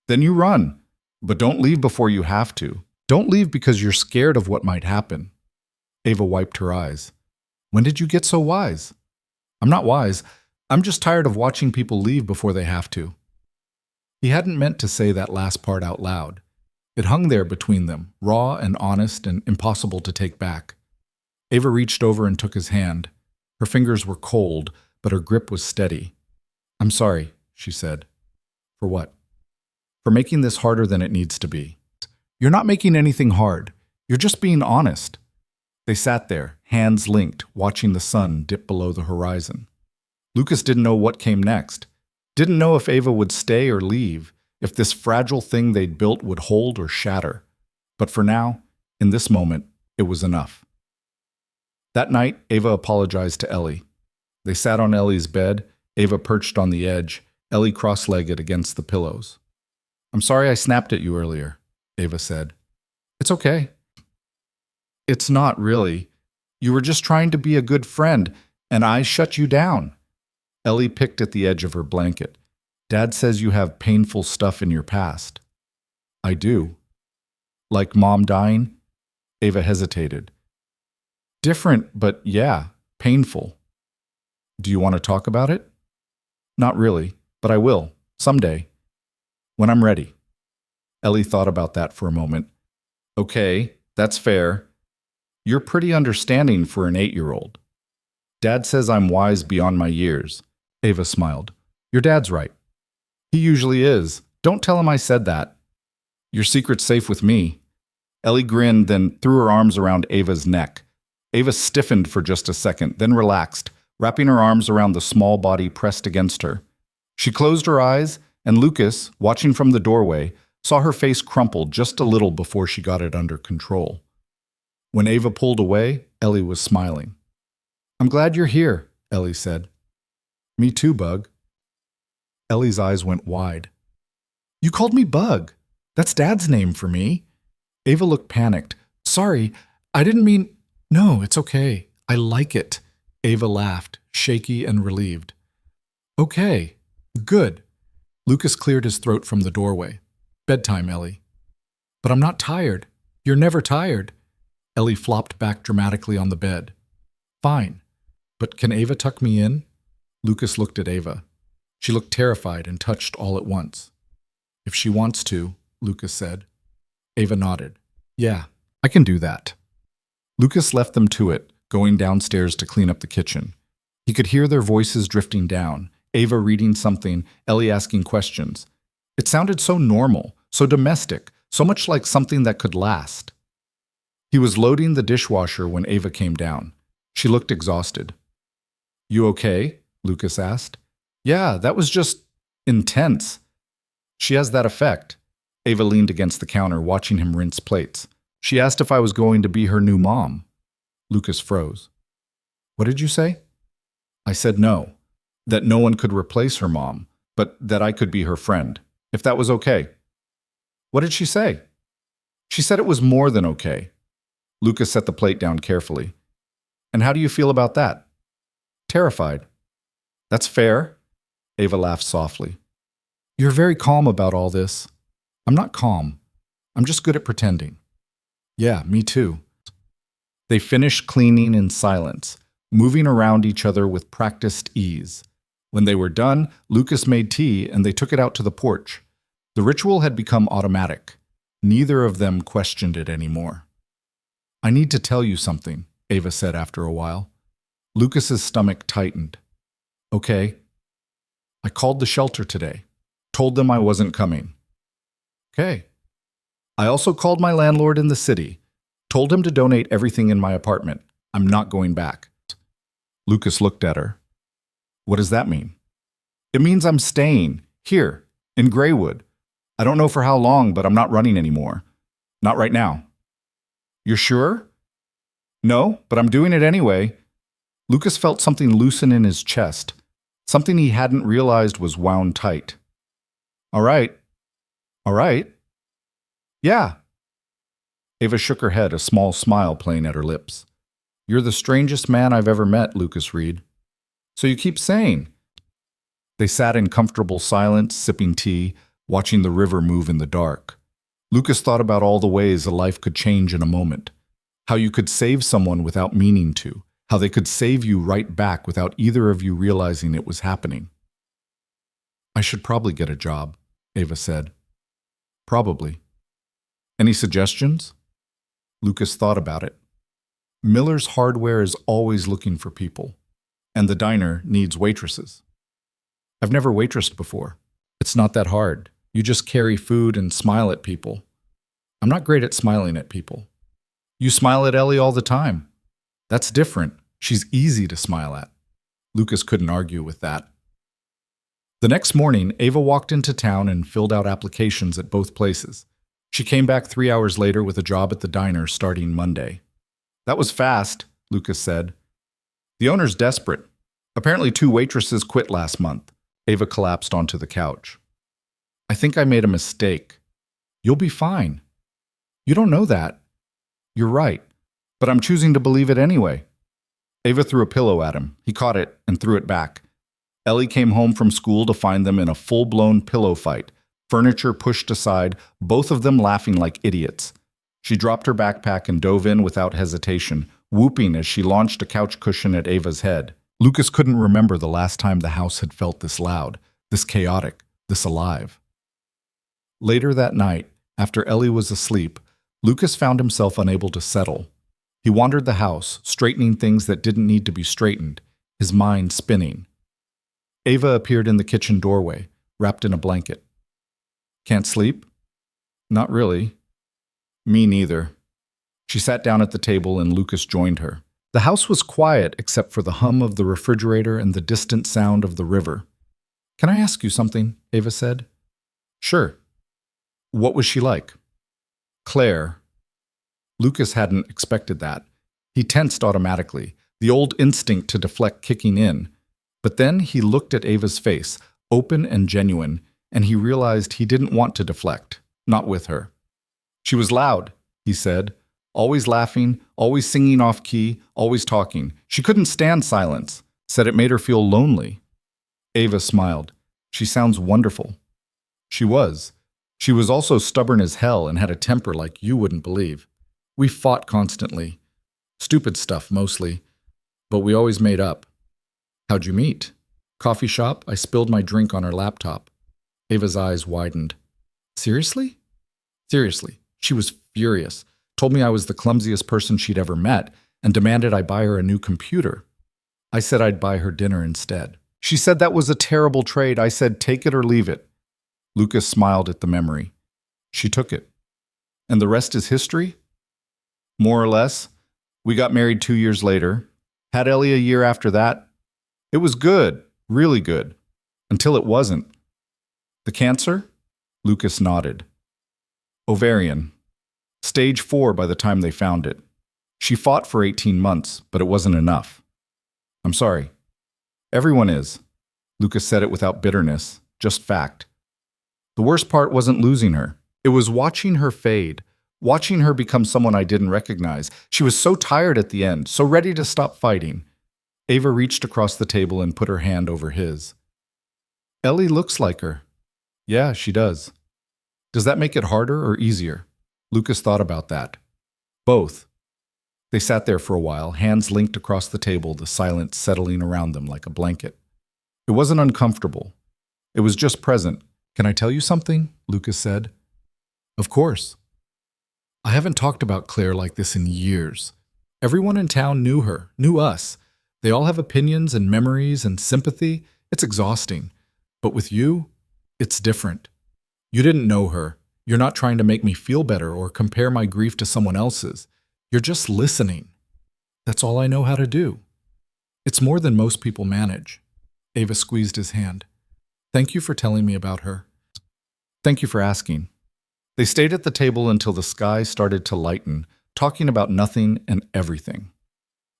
"Then you run, but don't leave before you have to. Don't leave because you're scared of what might happen." Ava wiped her eyes. "When did you get so wise?" "I'm not wise. I'm just tired of watching people leave before they have to." He hadn't meant to say that last part out loud. It hung there between them, raw and honest and impossible to take back. Ava reached over and took his hand. Her fingers were cold, but her grip was steady. "I'm sorry," she said. "For what?" "For making this harder than it needs to be." "You're not making anything hard. You're just being honest." They sat there, hands linked, watching the sun dip below the horizon. Lucas didn't know what came next. Didn't know if Ava would stay or leave, if this fragile thing they'd built would hold or shatter. But for now, in this moment, it was enough. That night, Ava apologized to Ellie. They sat on Ellie's bed, Ava perched on the edge, Ellie cross-legged against the pillows. "I'm sorry I snapped at you earlier," Ava said. "It's okay." "It's not, really. You were just trying to be a good friend, and I shut you down." Ellie picked at the edge of her blanket. "Dad says you have painful stuff in your past." "I do." "Like Mom dying?" Ava hesitated. Different, but yeah, painful. Do you want to talk about it? Not really, but I will, someday, when I'm ready. Ellie thought about that for a moment. Okay, that's fair. You're pretty understanding for an 8-year-old. Dad says I'm wise beyond my years. Ava smiled. Your dad's right. He usually is. Don't tell him I said that. Your secret's safe with me. Ellie grinned, then threw her arms around Ava's neck. Ava stiffened for just a second, then relaxed, wrapping her arms around the small body pressed against her. She closed her eyes, and Lucas, watching from the doorway, saw her face crumple just a little before she got it under control. When Ava pulled away, Ellie was smiling. I'm glad you're here, Ellie said. Me too, Bug. Ellie's eyes went wide. You called me Bug. That's Dad's name for me. Ava looked panicked. Sorry, I didn't mean... No, it's okay. I like it. Ava laughed, shaky and relieved. Okay, good. Lucas cleared his throat from the doorway. Bedtime, Ellie. But I'm not tired. You're never tired. Ellie flopped back dramatically on the bed. Fine. But can Ava tuck me in? Lucas looked at Ava. She looked terrified and touched all at once. If she wants to, Lucas said. Ava nodded. Yeah, I can do that. Lucas left them to it, going downstairs to clean up the kitchen. He could hear their voices drifting down, Ava reading something, Ellie asking questions. It sounded so normal, so domestic, so much like something that could last. He was loading the dishwasher when Ava came down. She looked exhausted. You okay? Lucas asked. Yeah, that was just intense. She has that effect. Ava leaned against the counter, watching him rinse plates. She asked if I was going to be her new mom. Lucas froze. What did you say? I said no, that no one could replace her mom, but that I could be her friend, if that was okay. What did she say? She said it was more than okay. Lucas set the plate down carefully. And how do you feel about that? Terrified. That's fair. Ava laughed softly. You're very calm about all this. I'm not calm. I'm just good at pretending. Yeah, me too. They finished cleaning in silence, moving around each other with practiced ease. When they were done, Lucas made tea and they took it out to the porch. The ritual had become automatic. Neither of them questioned it anymore. I need to tell you something, Ava said after a while. Lucas's stomach tightened. Okay. I called the shelter today. Told them I wasn't coming. Okay. I also called my landlord in the city. Told him to donate everything in my apartment. I'm not going back. Lucas looked at her. What does that mean? It means I'm staying here in Graywood. I don't know for how long, but I'm not running anymore. Not right now. You're sure? No, but I'm doing it anyway. Lucas felt something loosen in his chest, something he hadn't realized was wound tight. All right. All right. Yeah. Ava shook her head, a small smile playing at her lips. You're the strangest man I've ever met, Lucas Reed. So you keep saying. They sat in comfortable silence, sipping tea, watching the river move in the dark. Lucas thought about all the ways a life could change in a moment. How you could save someone without meaning to. How they could save you right back without either of you realizing it was happening. I should probably get a job, Ava said. Probably. Any suggestions? Lucas thought about it. Miller's Hardware is always looking for people, and the diner needs waitresses. I've never waitressed before. It's not that hard. You just carry food and smile at people. I'm not great at smiling at people. You smile at Ellie all the time. That's different. She's easy to smile at. Lucas couldn't argue with that. The next morning, Ava walked into town and filled out applications at both places. She came back 3 hours later with a job at the diner starting Monday. That was fast, Lucas said. The owner's desperate. Apparently 2 waitresses quit last month. Ava collapsed onto the couch. I think I made a mistake. You'll be fine. You don't know that. You're right, but I'm choosing to believe it anyway. Ava threw a pillow at him. He caught it and threw it back. Ellie came home from school to find them in a full-blown pillow fight, furniture pushed aside, both of them laughing like idiots. She dropped her backpack and dove in without hesitation, whooping as she launched a couch cushion at Ava's head. Lucas couldn't remember the last time the house had felt this loud, this chaotic, this alive. Later that night, after Ellie was asleep, Lucas found himself unable to settle. He wandered the house, straightening things that didn't need to be straightened, his mind spinning. Ava appeared in the kitchen doorway, wrapped in a blanket. "Can't sleep?" "Not really." "Me neither." She sat down at the table and Lucas joined her. The house was quiet except for the hum of the refrigerator and the distant sound of the river. "Can I ask you something?" Ava said. "Sure." "What was she like?" "Claire." Lucas hadn't expected that. He tensed automatically, the old instinct to deflect kicking in. But then he looked at Ava's face, open and genuine, and he realized he didn't want to deflect, not with her. "She was loud," he said, "always laughing, always singing off key, always talking. She couldn't stand silence, said it made her feel lonely." Ava smiled. "She sounds wonderful." She was. She was also stubborn as hell and had a temper like you wouldn't believe. We fought constantly. Stupid stuff, mostly. But we always made up. "How'd you meet?" "Coffee shop. I spilled my drink on her laptop." Ava's eyes widened. "Seriously?" "Seriously." She was furious. Told me I was the clumsiest person she'd ever met and demanded I buy her a new computer. I said I'd buy her dinner instead. She said that was a terrible trade. I said take it or leave it. Lucas smiled at the memory. She took it. And the rest is history? More or less. We got married 2 years later. Had Ellie a year after that. It was good, really good. Until it wasn't. The cancer? Lucas nodded. Ovarian. Stage 4 by the time they found it. She fought for 18 months, but it wasn't enough. I'm sorry. Everyone is. Lucas said it without bitterness, just fact. The worst part wasn't losing her. It was watching her fade, watching her become someone I didn't recognize. She was so tired at the end, so ready to stop fighting. Ava reached across the table and put her hand over his. Ellie looks like her. Yeah, she does. Does that make it harder or easier? Lucas thought about that. Both. They sat there for a while, hands linked across the table, the silence settling around them like a blanket. It wasn't uncomfortable. It was just present. Can I tell you something? Lucas said. Of course. I haven't talked about Claire like this in years. Everyone in town knew her, knew us. They all have opinions and memories and sympathy. It's exhausting. But with you, it's different. You didn't know her. You're not trying to make me feel better or compare my grief to someone else's. You're just listening. That's all I know how to do. It's more than most people manage. Ava squeezed his hand. Thank you for telling me about her. Thank you for asking. They stayed at the table until the sky started to lighten, talking about nothing and everything.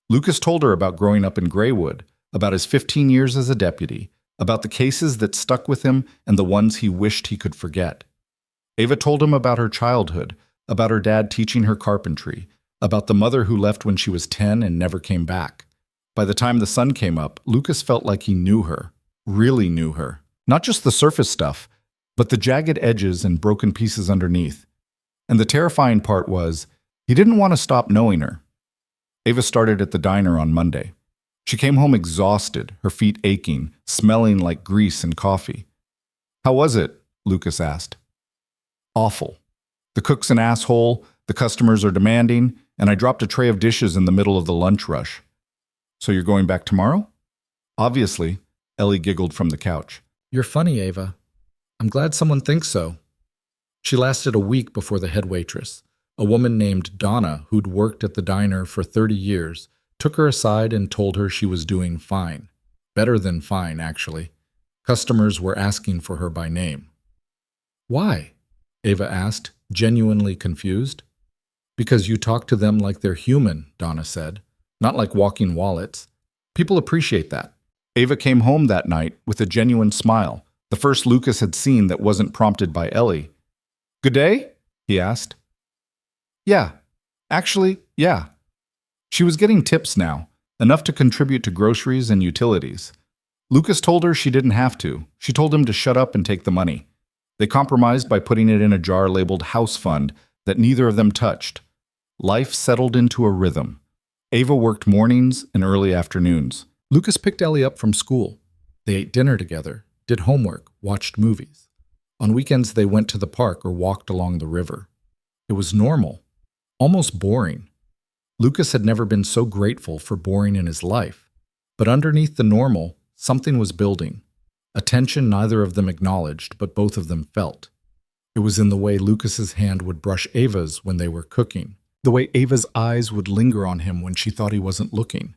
Lucas told her about growing up in Graywood, about his 15 years as a deputy, about the cases that stuck with him and the ones he wished he could forget. Ava told him about her childhood, about her dad teaching her carpentry, about the mother who left when she was 10 and never came back. By the time the sun came up, Lucas felt like he knew her, really knew her. Not just the surface stuff, but the jagged edges and broken pieces underneath. And the terrifying part was, he didn't want to stop knowing her. Ava started at the diner on Monday. She came home exhausted, her feet aching, smelling like grease and coffee. How was it? Lucas asked. Awful. The cook's an asshole, the customers are demanding, and I dropped a tray of dishes in the middle of the lunch rush. So you're going back tomorrow? Obviously, Ellie giggled from the couch. You're funny, Ava. I'm glad someone thinks so. She lasted a week before the head waitress, a woman named Donna who'd worked at the diner for 30 years, took her aside and told her she was doing fine. Better than fine, actually. Customers were asking for her by name. Why? Ava asked, genuinely confused. Because you talk to them like they're human, Donna said, not like walking wallets. People appreciate that. Ava came home that night with a genuine smile, the first Lucas had seen that wasn't prompted by Ellie. Good day? He asked. Yeah. Actually, yeah. She was getting tips now, enough to contribute to groceries and utilities. Lucas told her she didn't have to. She told him to shut up and take the money. They compromised by putting it in a jar labeled house fund, that neither of them touched. Life settled into a rhythm. Ava worked mornings and early afternoons. Lucas picked Ellie up from school. They ate dinner together, did homework, watched movies. On weekends, they went to the park or walked along the river. It was normal, almost boring. Lucas had never been so grateful for boring in his life. But underneath the normal, something was building. A tension neither of them acknowledged, but both of them felt. It was in the way Lucas's hand would brush Ava's when they were cooking. The way Ava's eyes would linger on him when she thought he wasn't looking.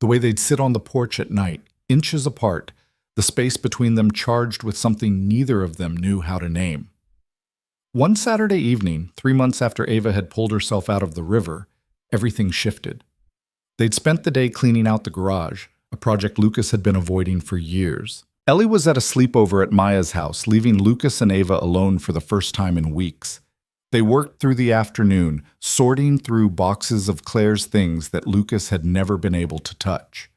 The way they'd sit on the porch at night, inches apart, the space between them charged with something neither of them knew how to name. One Saturday evening, 3 months after Ava had pulled herself out of the river, everything shifted. They'd spent the day cleaning out the garage, a project Lucas had been avoiding for years. Ellie was at a sleepover at Maya's house, leaving Lucas and Ava alone for the first time in weeks. They worked through the afternoon, sorting through boxes of Claire's things that Lucas had never been able to touch.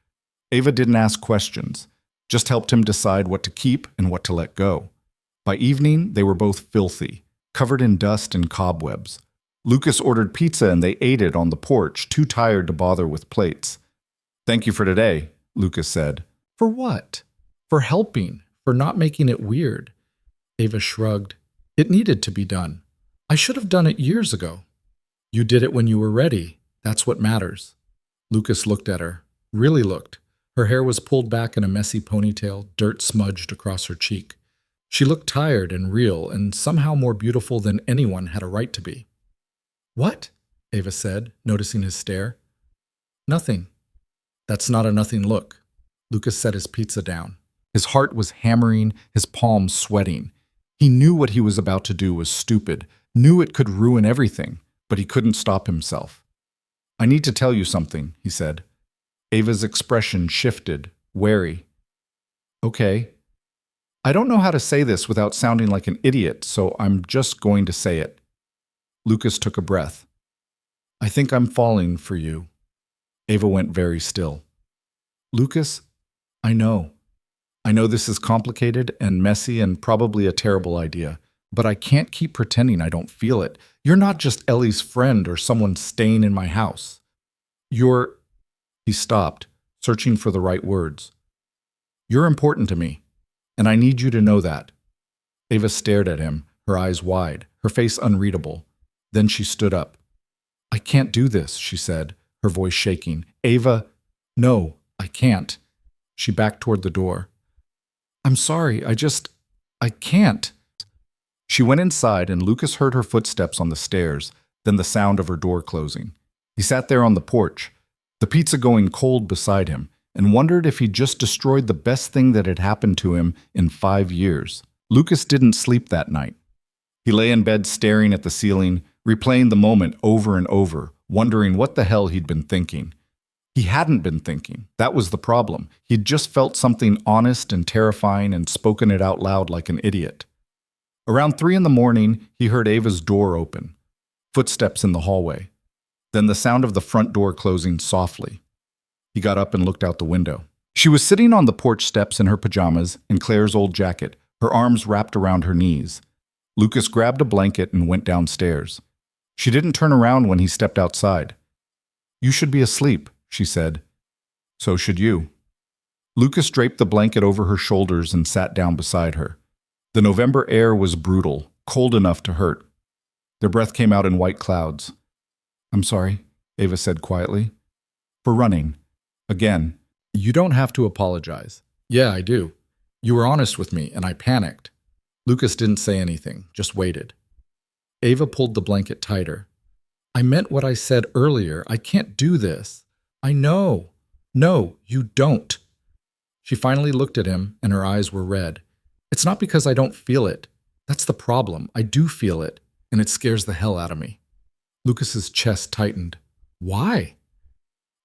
Ava didn't ask questions, just helped him decide what to keep and what to let go. By evening, they were both filthy, covered in dust and cobwebs. Lucas ordered pizza and they ate it on the porch, too tired to bother with plates. "Thank you for today," Lucas said. "For what?" "For helping, for not making it weird." Ava shrugged. "It needed to be done. I should have done it years ago." "You did it when you were ready. That's what matters." Lucas looked at her, really looked. Her hair was pulled back in a messy ponytail, dirt smudged across her cheek. She looked tired and real, and somehow more beautiful than anyone had a right to be. "What?" Ava said, noticing his stare. "Nothing." "That's not a nothing look." Lucas set his pizza down. His heart was hammering, his palms sweating. He knew what he was about to do was stupid, knew it could ruin everything, but he couldn't stop himself. "I need to tell you something," he said. Ava's expression shifted, wary. "Okay. I don't know how to say this without sounding like an idiot, so I'm just going to say it." Lucas took a breath. "I think I'm falling for you." Ava went very still. "Lucas, I know. I know this is complicated and messy and probably a terrible idea, but I can't keep pretending I don't feel it. You're not just Ellie's friend or someone staying in my house. You're—" He stopped, searching for the right words. "You're important to me, and I need you to know that." Ava stared at him, her eyes wide, her face unreadable. Then she stood up. "I can't do this," she said, her voice shaking. "Ava, no, I can't." She backed toward the door. "I'm sorry, I can't." She went inside and Lucas heard her footsteps on the stairs, then the sound of her door closing. He sat there on the porch, the pizza going cold beside him, and wondered if he'd just destroyed the best thing that had happened to him in 5 years. Lucas didn't sleep that night. He lay in bed staring at the ceiling, replaying the moment over and over, wondering what the hell he'd been thinking. He hadn't been thinking. That was the problem. He'd just felt something honest and terrifying and spoken it out loud like an idiot. Around 3 in the morning, he heard Ava's door open. Footsteps in the hallway. Then the sound of the front door closing softly. He got up and looked out the window. She was sitting on the porch steps in her pajamas and Claire's old jacket, her arms wrapped around her knees. Lucas grabbed a blanket and went downstairs. She didn't turn around when he stepped outside. "You should be asleep," she said. "So should you." Lucas draped the blanket over her shoulders and sat down beside her. The November air was brutal, cold enough to hurt. Their breath came out in white clouds. "I'm sorry," Ava said quietly. "For running. Again." "You don't have to apologize." "Yeah, I do. You were honest with me, and I panicked." Lucas didn't say anything, just waited. Ava pulled the blanket tighter. "I meant what I said earlier. I can't do this. I know." "No, you don't." She finally looked at him, and her eyes were red. "It's not because I don't feel it. That's the problem. I do feel it, and it scares the hell out of me." Lucas's chest tightened. "Why?"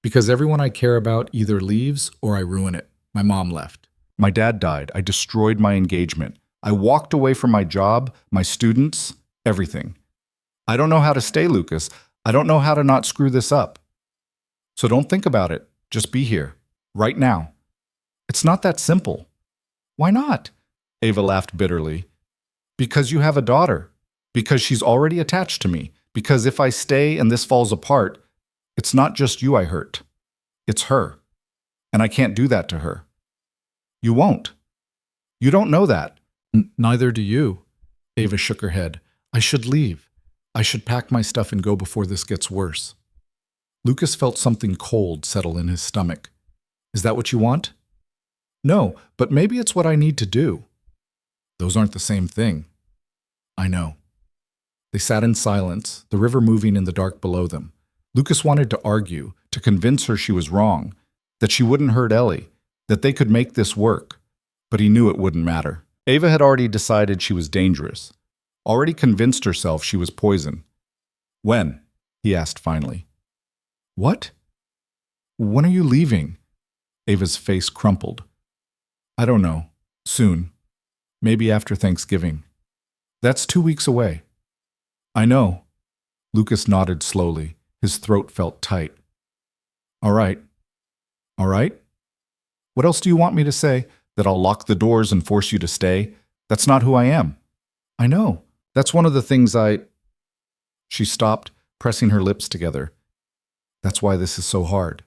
"Because everyone I care about either leaves or I ruin it. My mom left. My dad died. I destroyed my engagement. I walked away from my job, my students, everything. I don't know how to stay, Lucas. I don't know how to not screw this up. So don't think about it. Just be here, right now." "It's not that simple." "Why not?" Ava laughed bitterly. "Because you have a daughter. Because she's already attached to me. Because if I stay and this falls apart, it's not just you I hurt. It's her. And I can't do that to her. You won't. You don't know that. Neither do you. Ava shook her head. I should leave. I should pack my stuff and go before this gets worse. Lucas felt something cold settle in his stomach. Is that what you want? No, but maybe it's what I need to do. Those aren't the same thing. I know. They sat in silence, the river moving in the dark below them. Lucas wanted to argue, to convince her she was wrong, that she wouldn't hurt Ellie, that they could make this work, but he knew it wouldn't matter. Ava had already decided she was dangerous, already convinced herself she was poison. When? He asked finally. What? When are you leaving? Ava's face crumpled. I don't know. Soon. Maybe after Thanksgiving. That's 2 weeks away. I know. Lucas nodded slowly. His throat felt tight. All right. All right? What else do you want me to say? That I'll lock the doors and force you to stay? That's not who I am. I know. That's one of the things She stopped, pressing her lips together. That's why this is so hard.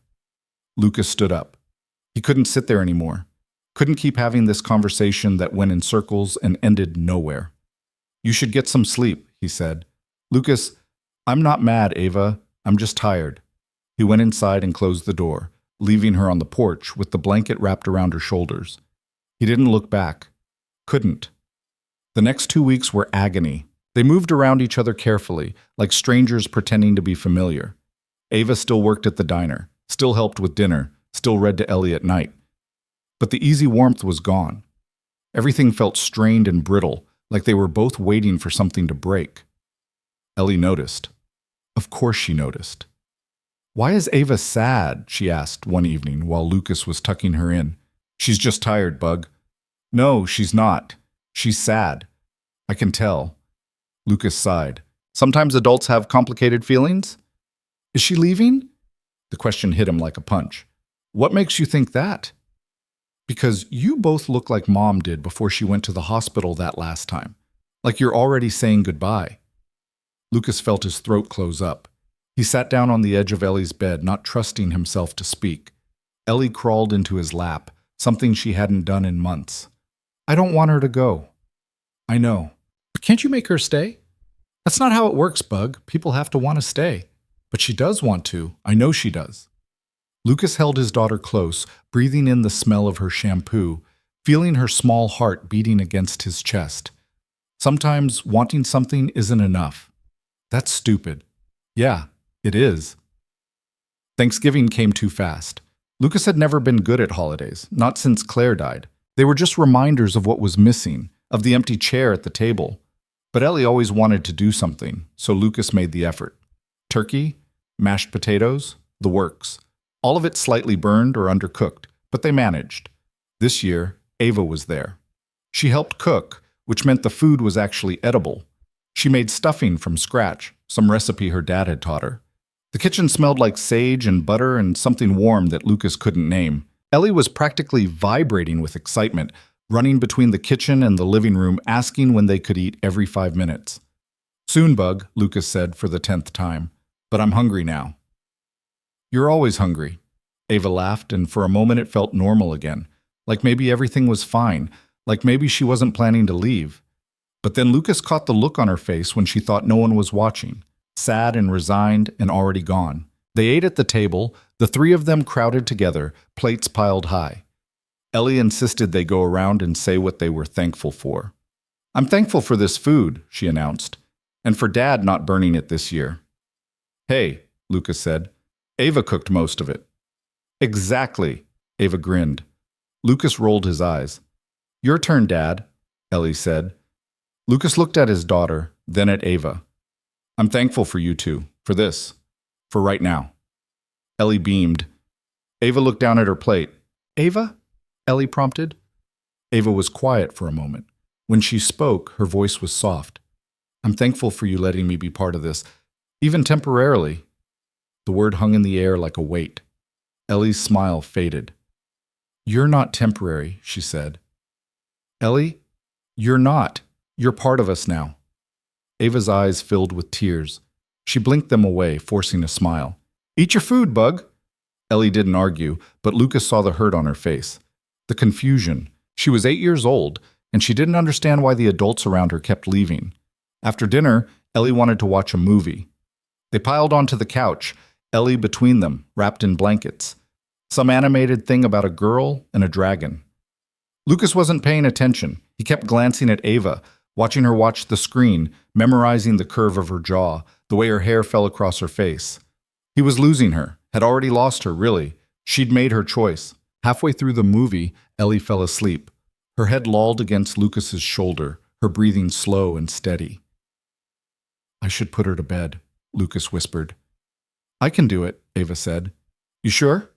Lucas stood up. He couldn't sit there anymore. Couldn't keep having this conversation that went in circles and ended nowhere. You should get some sleep, he said. Lucas, I'm not mad, Ava. I'm just tired. He went inside and closed the door, leaving her on the porch with the blanket wrapped around her shoulders. He didn't look back. Couldn't. The next 2 weeks were agony. They moved around each other carefully, like strangers pretending to be familiar. Ava still worked at the diner, still helped with dinner, still read to Ellie at night. But the easy warmth was gone. Everything felt strained and brittle, like they were both waiting for something to break. Ellie noticed. Of course she noticed. Why is Ava sad? She asked one evening while Lucas was tucking her in. She's just tired, Bug. No, she's not. She's sad. I can tell. Lucas sighed. Sometimes adults have complicated feelings? Is she leaving? The question hit him like a punch. What makes you think that? Because you both look like Mom did before she went to the hospital that last time. Like you're already saying goodbye. Lucas felt his throat close up. He sat down on the edge of Ellie's bed, not trusting himself to speak. Ellie crawled into his lap, something she hadn't done in months. I don't want her to go. I know. But can't you make her stay? That's not how it works, Bug. People have to want to stay. But she does want to. I know she does. Lucas held his daughter close, breathing in the smell of her shampoo, feeling her small heart beating against his chest. Sometimes wanting something isn't enough. That's stupid. Yeah, it is. Thanksgiving came too fast. Lucas had never been good at holidays, not since Claire died. They were just reminders of what was missing, of the empty chair at the table. But Ellie always wanted to do something, so Lucas made the effort. Turkey, mashed potatoes, the works. All of it slightly burned or undercooked, but they managed. This year, Ava was there. She helped cook, which meant the food was actually edible. She made stuffing from scratch, some recipe her dad had taught her. The kitchen smelled like sage and butter and something warm that Lucas couldn't name. Ellie was practically vibrating with excitement, running between the kitchen and the living room, asking when they could eat every 5 minutes. Soon, Bug, Lucas said for the 10th time, but I'm hungry now. You're always hungry. Ava laughed, and for a moment it felt normal again, like maybe everything was fine, like maybe she wasn't planning to leave. But then Lucas caught the look on her face when she thought no one was watching, sad and resigned and already gone. They ate at the table, the three of them crowded together, plates piled high. Ellie insisted they go around and say what they were thankful for. I'm thankful for this food, she announced, and for Dad not burning it this year. Hey, Lucas said. Ava cooked most of it. Exactly, Ava grinned. Lucas rolled his eyes. Your turn, Dad, Ellie said. Lucas looked at his daughter, then at Ava. I'm thankful for you two, for this, for right now. Ellie beamed. Ava looked down at her plate. Ava? Ellie prompted. Ava was quiet for a moment. When she spoke, her voice was soft. I'm thankful for you letting me be part of this, even temporarily. The word hung in the air like a weight. Ellie's smile faded. You're not temporary, she said. Ellie, you're not. You're part of us now. Ava's eyes filled with tears. She blinked them away, forcing a smile. Eat your food, Bug. Ellie didn't argue, but Lucas saw the hurt on her face. The confusion. She was 8 years old, and she didn't understand why the adults around her kept leaving. After dinner, Ellie wanted to watch a movie. They piled onto the couch, Ellie between them, wrapped in blankets. Some animated thing about a girl and a dragon. Lucas wasn't paying attention. He kept glancing at Ava, watching her watch the screen, memorizing the curve of her jaw, the way her hair fell across her face. He was losing her, had already lost her, really. She'd made her choice. Halfway through the movie, Ellie fell asleep. Her head lolled against Lucas's shoulder, her breathing slow and steady. I should put her to bed, Lucas whispered. I can do it, Ava said. You sure?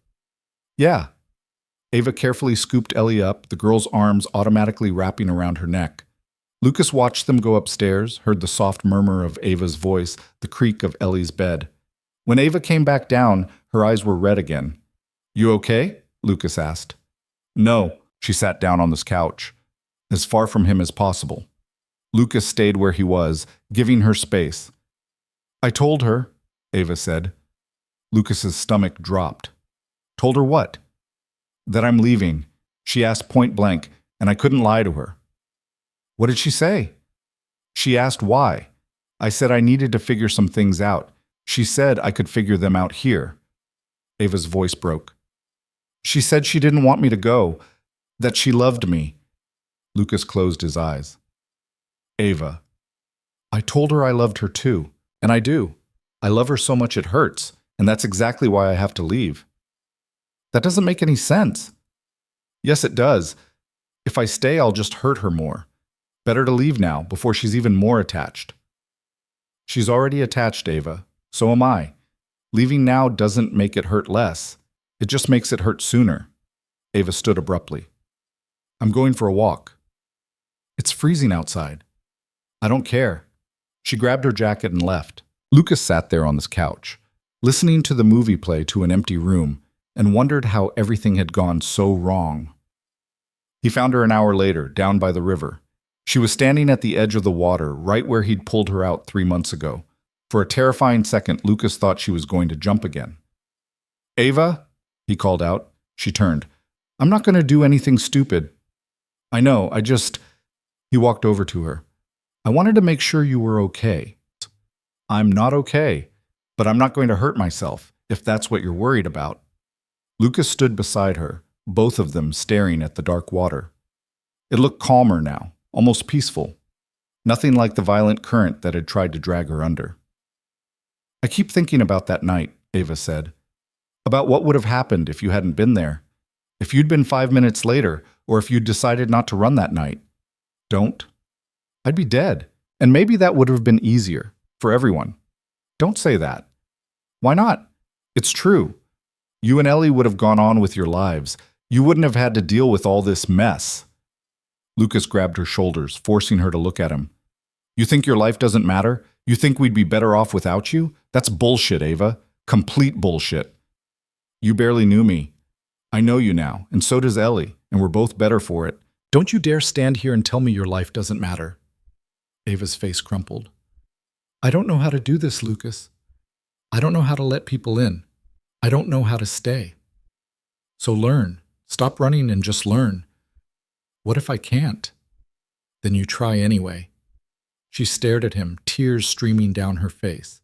Yeah. Ava carefully scooped Ellie up, the girl's arms automatically wrapping around her neck. Lucas watched them go upstairs, heard the soft murmur of Ava's voice, the creak of Ellie's bed. When Ava came back down, her eyes were red again. You okay? Lucas asked. No. She sat down on this couch, as far from him as possible. Lucas stayed where he was, giving her space. I told her, Ava said. Lucas's stomach dropped. Told her what? That I'm leaving. She asked point blank, and I couldn't lie to her. What did she say? She asked why. I said I needed to figure some things out. She said I could figure them out here. Ava's voice broke. She said she didn't want me to go, that she loved me. Lucas closed his eyes. Ava. I told her I loved her too, and I do. I love her so much it hurts, and that's exactly why I have to leave. That doesn't make any sense. Yes, it does. If I stay, I'll just hurt her more. Better to leave now, before she's even more attached. She's already attached, Ava. So am I. Leaving now doesn't make it hurt less. It just makes it hurt sooner. Ava stood abruptly. I'm going for a walk. It's freezing outside. I don't care. She grabbed her jacket and left. Lucas sat there on this couch, listening to the movie play to an empty room, and wondered how everything had gone so wrong. He found her an hour later, down by the river. She was standing at the edge of the water, right where he'd pulled her out 3 months ago. For a terrifying second, Lucas thought she was going to jump again. Ava, he called out. She turned. I'm not going to do anything stupid. I know, He walked over to her. I wanted to make sure you were okay. I'm not okay, but I'm not going to hurt myself, if that's what you're worried about. Lucas stood beside her, both of them staring at the dark water. It looked calmer now, almost peaceful. Nothing like the violent current that had tried to drag her under. I keep thinking about that night, Ava said. About what would have happened if you hadn't been there. If you'd been 5 minutes later, or if you'd decided not to run that night. Don't. I'd be dead. And maybe that would have been easier, for everyone. Don't say that. Why not? It's true. You and Ellie would have gone on with your lives. You wouldn't have had to deal with all this mess. Lucas grabbed her shoulders, forcing her to look at him. You think your life doesn't matter? You think we'd be better off without you? That's bullshit, Ava. Complete bullshit. You barely knew me. I know you now, and so does Ellie, and we're both better for it. Don't you dare stand here and tell me your life doesn't matter. Ava's face crumpled. I don't know how to do this, Lucas. I don't know how to let people in. I don't know how to stay. So learn. Stop running and just learn. What if I can't? Then you try anyway. She stared at him, tears streaming down her face.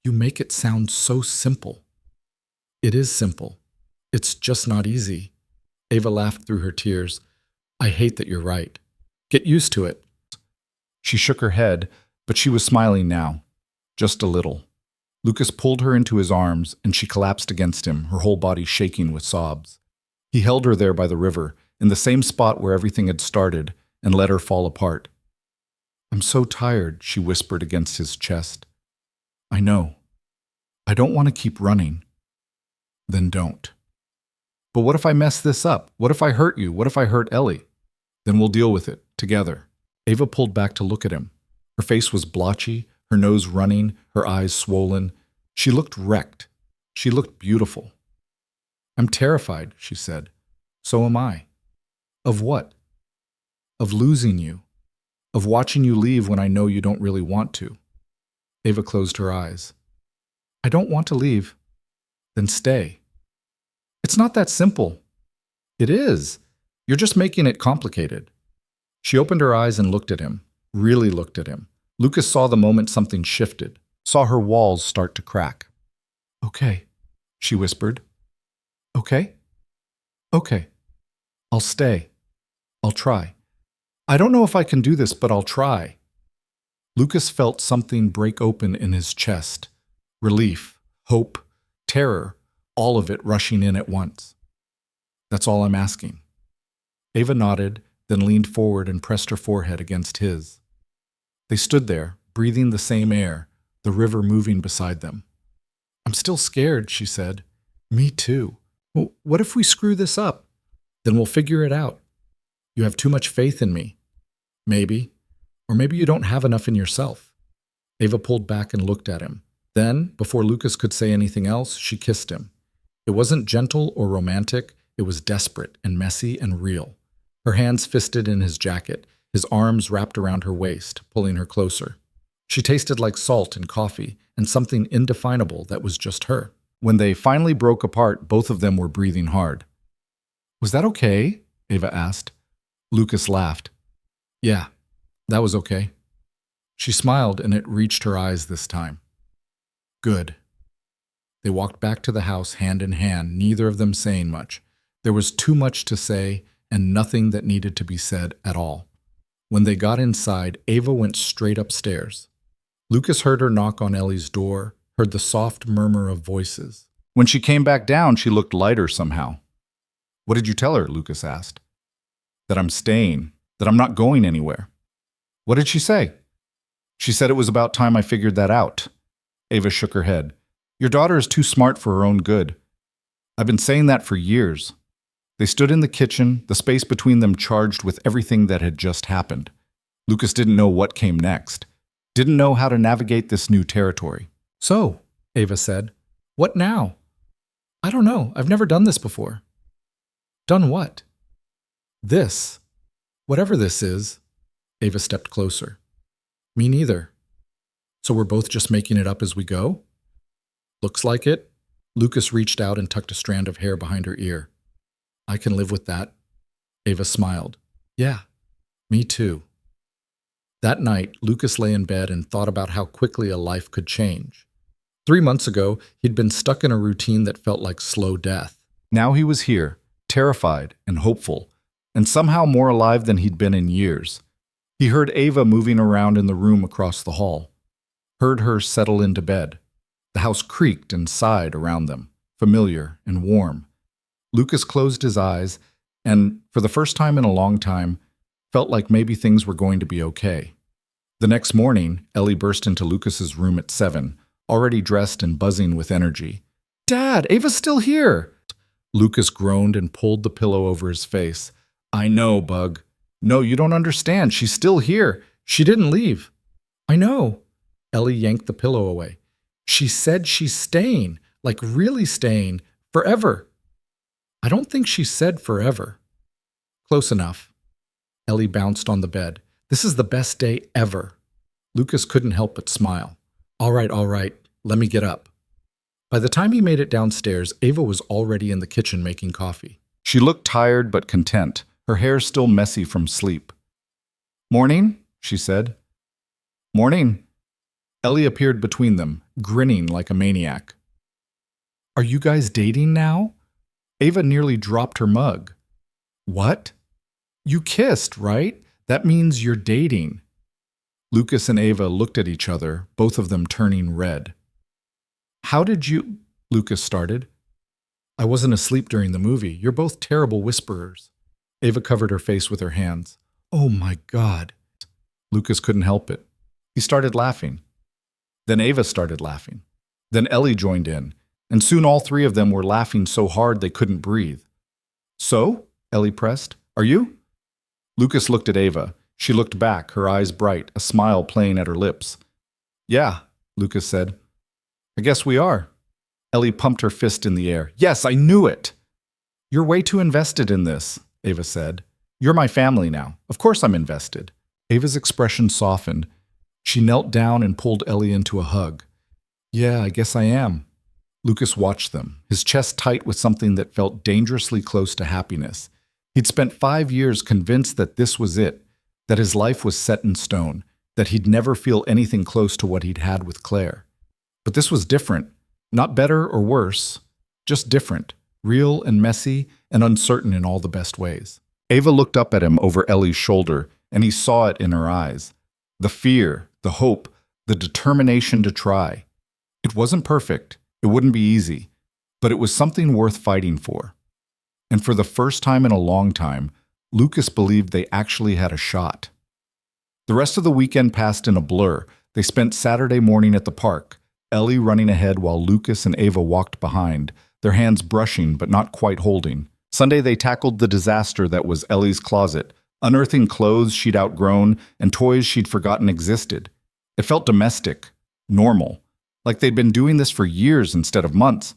You make it sound so simple. It is simple. It's just not easy. Ava laughed through her tears. I hate that you're right. Get used to it. She shook her head, but she was smiling now. Just a little. Lucas pulled her into his arms, and she collapsed against him, her whole body shaking with sobs. He held her there by the river, in the same spot where everything had started, and let her fall apart. I'm so tired, she whispered against his chest. I know. I don't want to keep running. Then don't. But what if I mess this up? What if I hurt you? What if I hurt Ellie? Then we'll deal with it, together. Ava pulled back to look at him. Her face was blotchy, her nose running, her eyes swollen. She looked wrecked. She looked beautiful. I'm terrified, she said. So am I. Of what? Of losing you. Of watching you leave when I know you don't really want to. Ava closed her eyes. I don't want to leave. Then stay. It's not that simple. It is. You're just making it complicated. She opened her eyes and looked at him, really looked at him. Lucas saw the moment something shifted, saw her walls start to crack. Okay, she whispered. Okay? Okay. I'll stay. I'll try. I don't know if I can do this, but I'll try. Lucas felt something break open in his chest. Relief, hope, terror, all of it rushing in at once. That's all I'm asking. Ava nodded, then leaned forward and pressed her forehead against his. They stood there, breathing the same air, the river moving beside them. I'm still scared, she said. Me too. Well, what if we screw this up? Then we'll figure it out. You have too much faith in me. Maybe. Or maybe you don't have enough in yourself. Ava pulled back and looked at him. Then, before Lucas could say anything else, she kissed him. It wasn't gentle or romantic. It was desperate and messy and real. Her hands fisted in his jacket, his arms wrapped around her waist, pulling her closer. She tasted like salt and coffee and something indefinable that was just her. When they finally broke apart, both of them were breathing hard. Was that okay? Ava asked. Lucas laughed. Yeah, that was okay. She smiled and it reached her eyes this time. Good. They walked back to the house hand in hand, neither of them saying much. There was too much to say and nothing that needed to be said at all. When they got inside, Ava went straight upstairs. Lucas heard her knock on Ellie's door, heard the soft murmur of voices. When she came back down, she looked lighter somehow. What did you tell her? Lucas asked. That I'm staying, that I'm not going anywhere. What did she say? She said it was about time I figured that out. Ava shook her head. Your daughter is too smart for her own good. I've been saying that for years. They stood in the kitchen, the space between them charged with everything that had just happened. Lucas didn't know what came next, didn't know how to navigate this new territory. So, Ava said, what now? I don't know. I've never done this before. Done what? This. Whatever this is. Ava stepped closer. Me neither. So we're both just making it up as we go? Looks like it. Lucas reached out and tucked a strand of hair behind her ear. I can live with that. Ava smiled. Yeah, me too. That night, Lucas lay in bed and thought about how quickly a life could change. 3 months ago, he'd been stuck in a routine that felt like slow death. Now he was here, terrified and hopeful, and somehow more alive than he'd been in years. He heard Ava moving around in the room across the hall, heard her settle into bed. The house creaked and sighed around them, familiar and warm. Lucas closed his eyes and, for the first time in a long time, felt like maybe things were going to be okay. The next morning, Ellie burst into Lucas's room at 7, already dressed and buzzing with energy. Dad, Ava's still here! Lucas groaned and pulled the pillow over his face. I know, Bug. No, you don't understand. She's still here. She didn't leave. I know. Ellie yanked the pillow away. She said she's staying, like really staying, forever. I don't think she said forever. Close enough. Ellie bounced on the bed. This is the best day ever. Lucas couldn't help but smile. All right, let me get up. By the time he made it downstairs, Ava was already in the kitchen making coffee. She looked tired but content, her hair still messy from sleep. Morning, she said. Morning. Ellie appeared between them, grinning like a maniac. Are you guys dating now? Ava nearly dropped her mug. What? You kissed, right? That means you're dating. Lucas and Ava looked at each other, both of them turning red. How did you... Lucas started. I wasn't asleep during the movie. You're both terrible whisperers. Ava covered her face with her hands. Oh my God. Lucas couldn't help it. He started laughing. Then Ava started laughing. Then Ellie joined in, and soon all three of them were laughing so hard they couldn't breathe. So? Ellie pressed. Are you? Lucas looked at Ava. She looked back, her eyes bright, a smile playing at her lips. Yeah, Lucas said. I guess we are. Ellie pumped her fist in the air. Yes, I knew it! You're way too invested in this, Ava said. You're my family now. Of course I'm invested. Ava's expression softened. She knelt down and pulled Ellie into a hug. Yeah, I guess I am. Lucas watched them, his chest tight with something that felt dangerously close to happiness. He'd spent 5 years convinced that this was it, that his life was set in stone, that he'd never feel anything close to what he'd had with Claire. But this was different, not better or worse, just different, real and messy and uncertain in all the best ways. Ava looked up at him over Ellie's shoulder, and he saw it in her eyes. The fear, the hope, the determination to try. It wasn't perfect, it wouldn't be easy, but it was something worth fighting for. And for the first time in a long time, Lucas believed they actually had a shot. The rest of the weekend passed in a blur. They spent Saturday morning at the park, Ellie running ahead while Lucas and Ava walked behind, their hands brushing but not quite holding. Sunday they tackled the disaster that was Ellie's closet, unearthing clothes she'd outgrown and toys she'd forgotten existed. It felt domestic, normal, like they'd been doing this for years instead of months.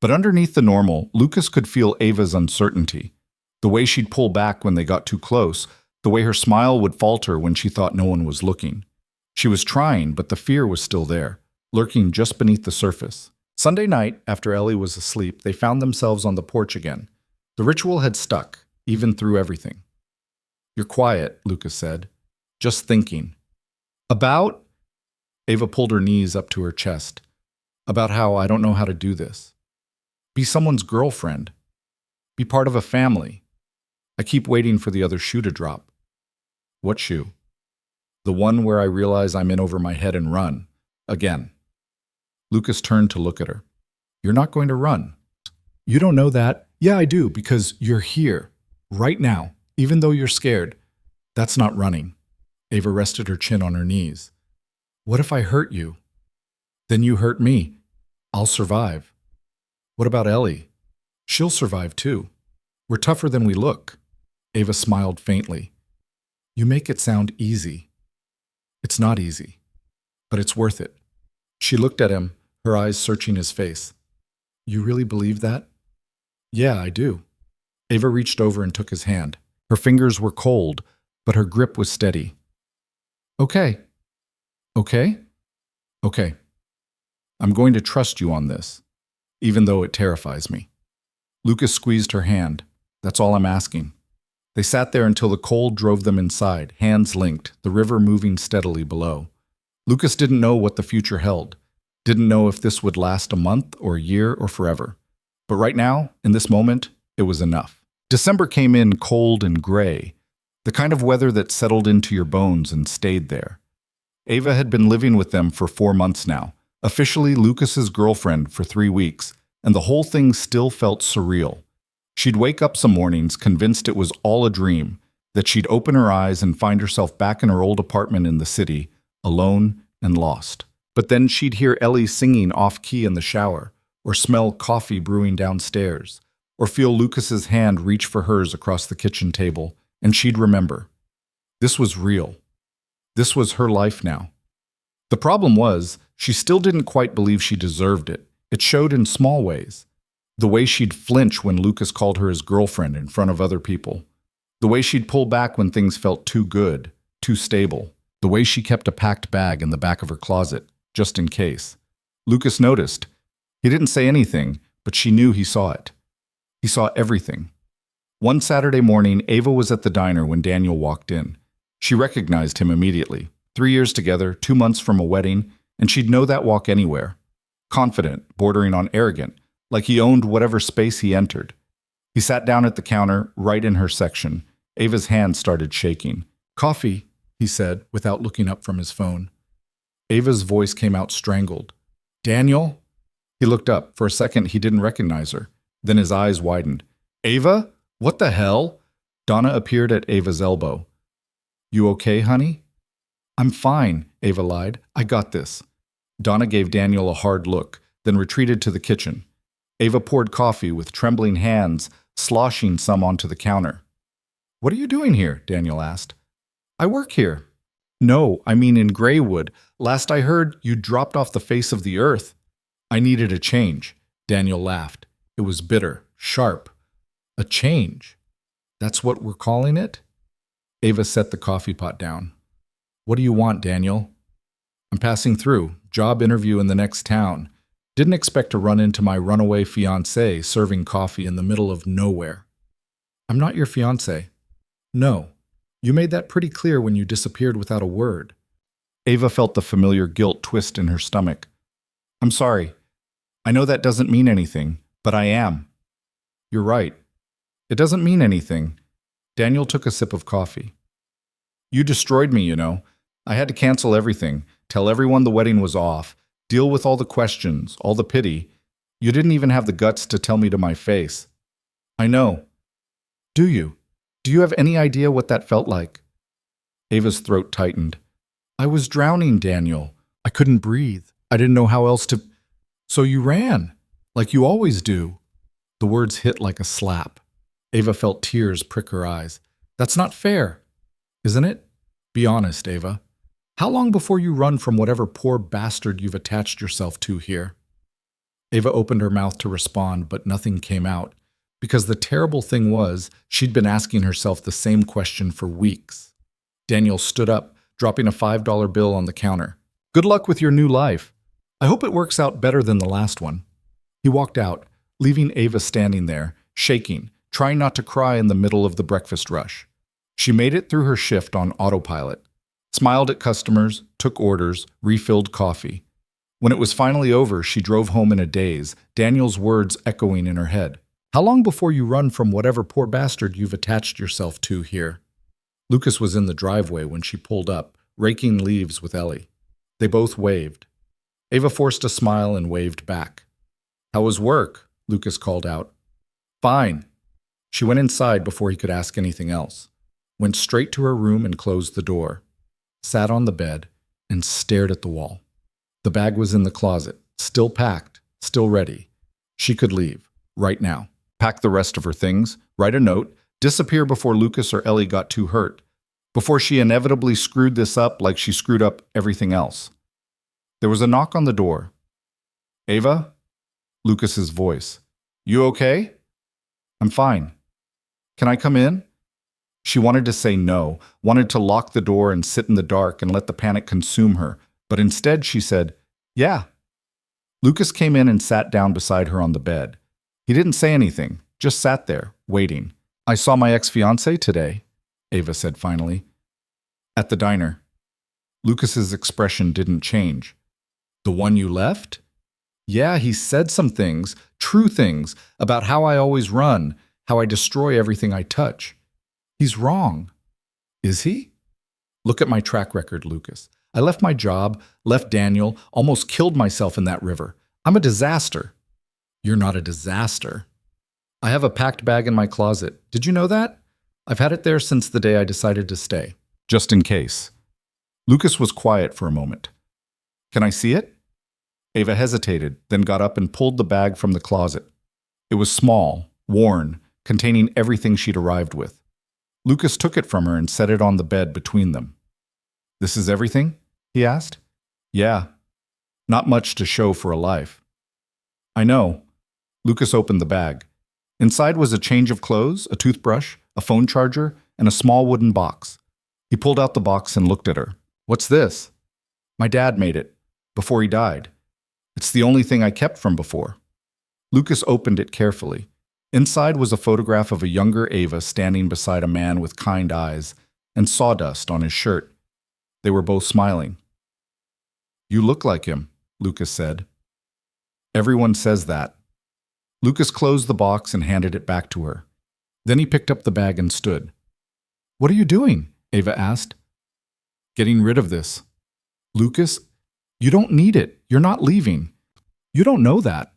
But underneath the normal, Lucas could feel Ava's uncertainty. The way she'd pull back when they got too close, the way her smile would falter when she thought no one was looking. She was trying, but the fear was still there, lurking just beneath the surface. Sunday night, after Ellie was asleep, they found themselves on the porch again. The ritual had stuck, even through everything. You're quiet, Lucas said. Just thinking. About? Ava pulled her knees up to her chest. About how I don't know how to do this. Be someone's girlfriend. Be part of a family. I keep waiting for the other shoe to drop. What shoe? The one where I realize I'm in over my head and run. Again. Lucas turned to look at her. You're not going to run. You don't know that. Yeah, I do, because you're here. Right now. Even though you're scared. That's not running. Ava rested her chin on her knees. What if I hurt you? Then you hurt me. I'll survive. What about Ellie? She'll survive too. We're tougher than we look. Ava smiled faintly. You make it sound easy. It's not easy, but it's worth it. She looked at him, her eyes searching his face. You really believe that? Yeah, I do. Ava reached over and took his hand. Her fingers were cold, but her grip was steady. Okay. Okay? Okay. I'm going to trust you on this, even though it terrifies me. Lucas squeezed her hand. That's all I'm asking. They sat there until the cold drove them inside, hands linked, the river moving steadily below. Lucas didn't know what the future held, didn't know if this would last a month or a year or forever. But right now, in this moment, it was enough. December came in cold and gray, the kind of weather that settled into your bones and stayed there. Ava had been living with them for 4 months now, officially Lucas's girlfriend for 3 weeks, and the whole thing still felt surreal. She'd wake up some mornings convinced it was all a dream, that she'd open her eyes and find herself back in her old apartment in the city, alone and lost. But then she'd hear Ellie singing off-key in the shower, or smell coffee brewing downstairs, or feel Lucas's hand reach for hers across the kitchen table, and she'd remember. This was real. This was her life now. The problem was, she still didn't quite believe she deserved it. It showed in small ways. The way she'd flinch when Lucas called her his girlfriend in front of other people. The way she'd pull back when things felt too good, too stable. The way she kept a packed bag in the back of her closet, just in case. Lucas noticed. He didn't say anything, but she knew he saw it. He saw everything. One Saturday morning, Ava was at the diner when Daniel walked in. She recognized him immediately. 3 years together, 2 months from a wedding, and she'd know that walk anywhere. Confident, bordering on arrogant, like he owned whatever space he entered. He sat down at the counter, right in her section. Ava's hand started shaking. Coffee, he said, without looking up from his phone. Ava's voice came out strangled. Daniel? He looked up. For a second, he didn't recognize her. Then his eyes widened. Ava? What the hell? Donna appeared at Ava's elbow. You okay, honey? I'm fine, Ava lied. I got this. Donna gave Daniel a hard look, then retreated to the kitchen. Ava poured coffee with trembling hands, sloshing some onto the counter. What are you doing here? Daniel asked. I work here. No, I mean in Graywood. Last I heard, you dropped off the face of the earth. I needed a change. Daniel laughed. It was bitter, sharp. A change. That's what we're calling it? Ava set the coffee pot down. What do you want, Daniel? I'm passing through. Job interview in the next town. Didn't expect to run into my runaway fiancé serving coffee in the middle of nowhere. I'm not your fiancé. No. You made that pretty clear when you disappeared without a word. Ava felt the familiar guilt twist in her stomach. I'm sorry. I know that doesn't mean anything, but I am. You're right. It doesn't mean anything. Daniel took a sip of coffee. You destroyed me, you know. I had to cancel everything, tell everyone the wedding was off, deal with all the questions, all the pity. You didn't even have the guts to tell me to my face. I know. Do you? Do you have any idea what that felt like? Ava's throat tightened. I was drowning, Daniel. I couldn't breathe. I didn't know how else to... So you ran, like you always do. The words hit like a slap. Ava felt tears prick her eyes. That's not fair, isn't it? Be honest, Ava. How long before you run from whatever poor bastard you've attached yourself to here? Ava opened her mouth to respond, but nothing came out, because the terrible thing was she'd been asking herself the same question for weeks. Daniel stood up, dropping a $5 bill on the counter. Good luck with your new life. I hope it works out better than the last one. He walked out, leaving Ava standing there, shaking, trying not to cry in the middle of the breakfast rush. She made it through her shift on autopilot, smiled at customers, took orders, refilled coffee. When it was finally over, she drove home in a daze, Daniel's words echoing in her head. How long before you run from whatever poor bastard you've attached yourself to here? Lucas was in the driveway when she pulled up, raking leaves with Ellie. They both waved. Ava forced a smile and waved back. How was work? Lucas called out. Fine. She went inside before he could ask anything else, went straight to her room and closed the door, sat on the bed, and stared at the wall. The bag was in the closet, still packed, still ready. She could leave, right now. Pack the rest of her things, write a note, disappear before Lucas or Ellie got too hurt, before she inevitably screwed this up like she screwed up everything else. There was a knock on the door. Ava? Lucas's voice. You okay? I'm fine. Can I come in? She wanted to say no, wanted to lock the door and sit in the dark and let the panic consume her, but instead she said, yeah. Lucas came in and sat down beside her on the bed. He didn't say anything, just sat there, waiting. I saw my ex-fiancé today, Ava said finally. At the diner. Lucas's expression didn't change. The one you left? Yeah, he said some things, true things, about how I always run, how I destroy everything I touch. He's wrong. Is he? Look at my track record, Lucas. I left my job, left Daniel, almost killed myself in that river. I'm a disaster. You're not a disaster. I have a packed bag in my closet. Did you know that? I've had it there since the day I decided to stay. Just in case. Lucas was quiet for a moment. Can I see it? Ava hesitated, then got up and pulled the bag from the closet. It was small, worn, containing everything she'd arrived with. Lucas took it from her and set it on the bed between them. This is everything? He asked. Yeah. Not much to show for a life. I know. Lucas opened the bag. Inside was a change of clothes, a toothbrush, a phone charger, and a small wooden box. He pulled out the box and looked at her. What's this? My dad made it, before he died. It's the only thing I kept from before. Lucas opened it carefully. Inside was a photograph of a younger Ava standing beside a man with kind eyes and sawdust on his shirt. They were both smiling. You look like him, Lucas said. Everyone says that. Lucas closed the box and handed it back to her. Then he picked up the bag and stood. What are you doing? Ava asked. Getting rid of this. Lucas, you don't need it. You're not leaving. You don't know that.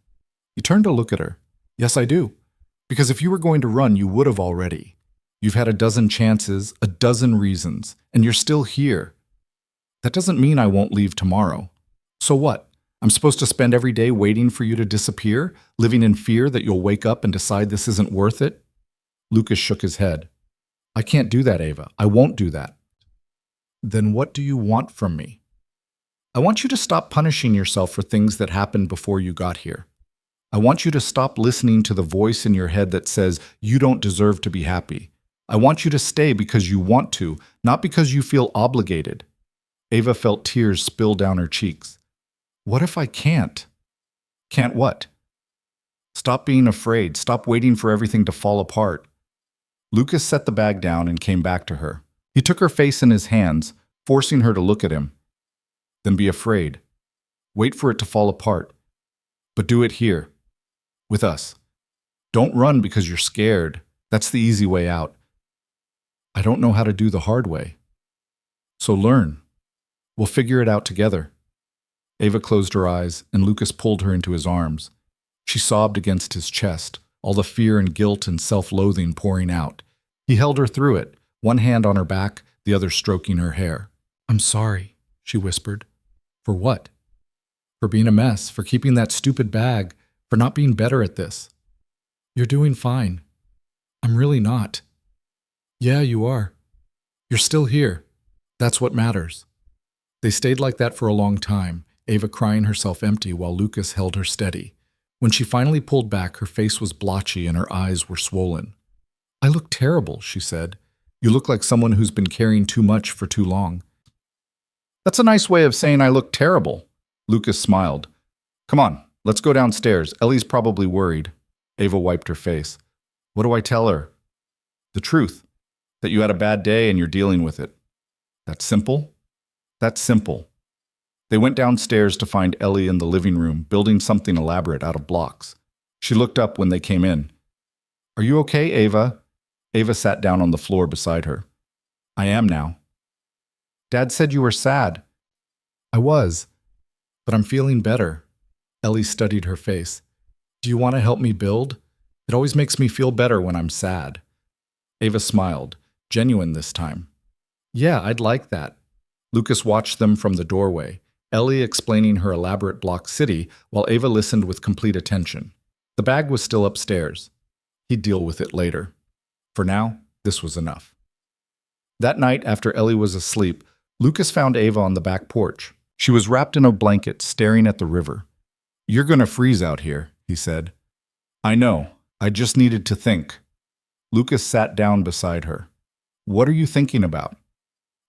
He turned to look at her. Yes, I do. Because if you were going to run, you would have already. You've had a dozen chances, a dozen reasons, and you're still here. That doesn't mean I won't leave tomorrow. So what? I'm supposed to spend every day waiting for you to disappear, living in fear that you'll wake up and decide this isn't worth it? Lucas shook his head. I can't do that, Ava. I won't do that. Then what do you want from me? I want you to stop punishing yourself for things that happened before you got here. I want you to stop listening to the voice in your head that says you don't deserve to be happy. I want you to stay because you want to, not because you feel obligated. Ava felt tears spill down her cheeks. What if I can't? Can't what? Stop being afraid. Stop waiting for everything to fall apart. Lucas set the bag down and came back to her. He took her face in his hands, forcing her to look at him. Then be afraid. Wait for it to fall apart. But do it here. With us. Don't run because you're scared. That's the easy way out. I don't know how to do the hard way. So learn. We'll figure it out together. Ava closed her eyes, and Lucas pulled her into his arms. She sobbed against his chest, all the fear and guilt and self-loathing pouring out. He held her through it, one hand on her back, the other stroking her hair. I'm sorry, she whispered. For what? For being a mess, for keeping that stupid bag, for not being better at this. You're doing fine. I'm really not. Yeah, you are. You're still here. That's what matters. They stayed like that for a long time, Ava crying herself empty while Lucas held her steady. When she finally pulled back, her face was blotchy and her eyes were swollen. I look terrible, she said. You look like someone who's been carrying too much for too long. That's a nice way of saying I look terrible. Lucas smiled. Come on, let's go downstairs. Ellie's probably worried. Ava wiped her face. What do I tell her? The truth. That you had a bad day and you're dealing with it. That's simple? That's simple. They went downstairs to find Ellie in the living room, building something elaborate out of blocks. She looked up when they came in. Are you okay, Ava? Ava sat down on the floor beside her. I am now. Dad said you were sad. I was, but I'm feeling better. Ellie studied her face. Do you want to help me build? It always makes me feel better when I'm sad. Ava smiled, genuine this time. Yeah, I'd like that. Lucas watched them from the doorway, Ellie explaining her elaborate block city while Ava listened with complete attention. The bag was still upstairs. He'd deal with it later. For now, this was enough. That night, after Ellie was asleep, Lucas found Ava on the back porch. She was wrapped in a blanket, staring at the river. You're gonna freeze out here, he said. I know. I just needed to think. Lucas sat down beside her. What are you thinking about?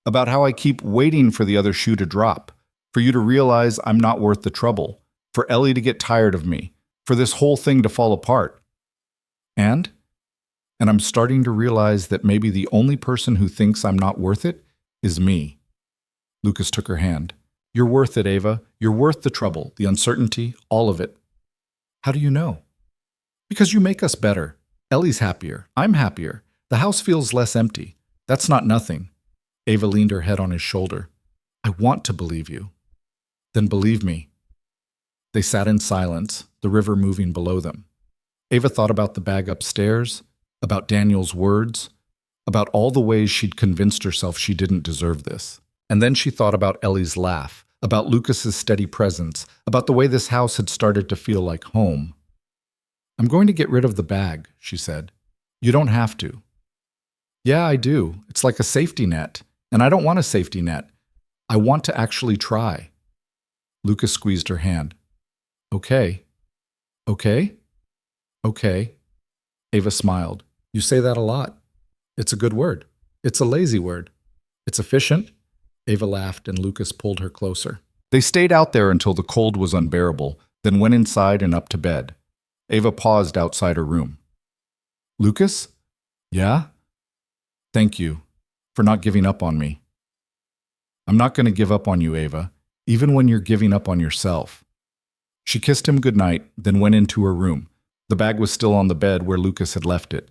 About how I keep waiting for the other shoe to drop, for you to realize I'm not worth the trouble, for Ellie to get tired of me, for this whole thing to fall apart. And I'm starting to realize that maybe the only person who thinks I'm not worth it is me. Lucas took her hand. You're worth it, Ava. You're worth the trouble, the uncertainty, all of it. How do you know? Because you make us better. Ellie's happier. I'm happier. The house feels less empty. That's not nothing. Ava leaned her head on his shoulder. I want to believe you. Then believe me. They sat in silence, the river moving below them. Ava thought about the bag upstairs, about Daniel's words, about all the ways she'd convinced herself she didn't deserve this. And then she thought about Ellie's laugh, about Lucas's steady presence, about the way this house had started to feel like home. I'm going to get rid of the bag, she said. You don't have to. Yeah, I do. It's like a safety net. And I don't want a safety net. I want to actually try. Lucas squeezed her hand. Okay. Okay? Okay. Ava smiled. You say that a lot. It's a good word. It's a lazy word. It's efficient. Ava laughed and Lucas pulled her closer. They stayed out there until the cold was unbearable, then went inside and up to bed. Ava paused outside her room. Lucas? Yeah? Thank you for not giving up on me. I'm not going to give up on you, Ava, even when you're giving up on yourself. She kissed him goodnight, then went into her room. The bag was still on the bed where Lucas had left it.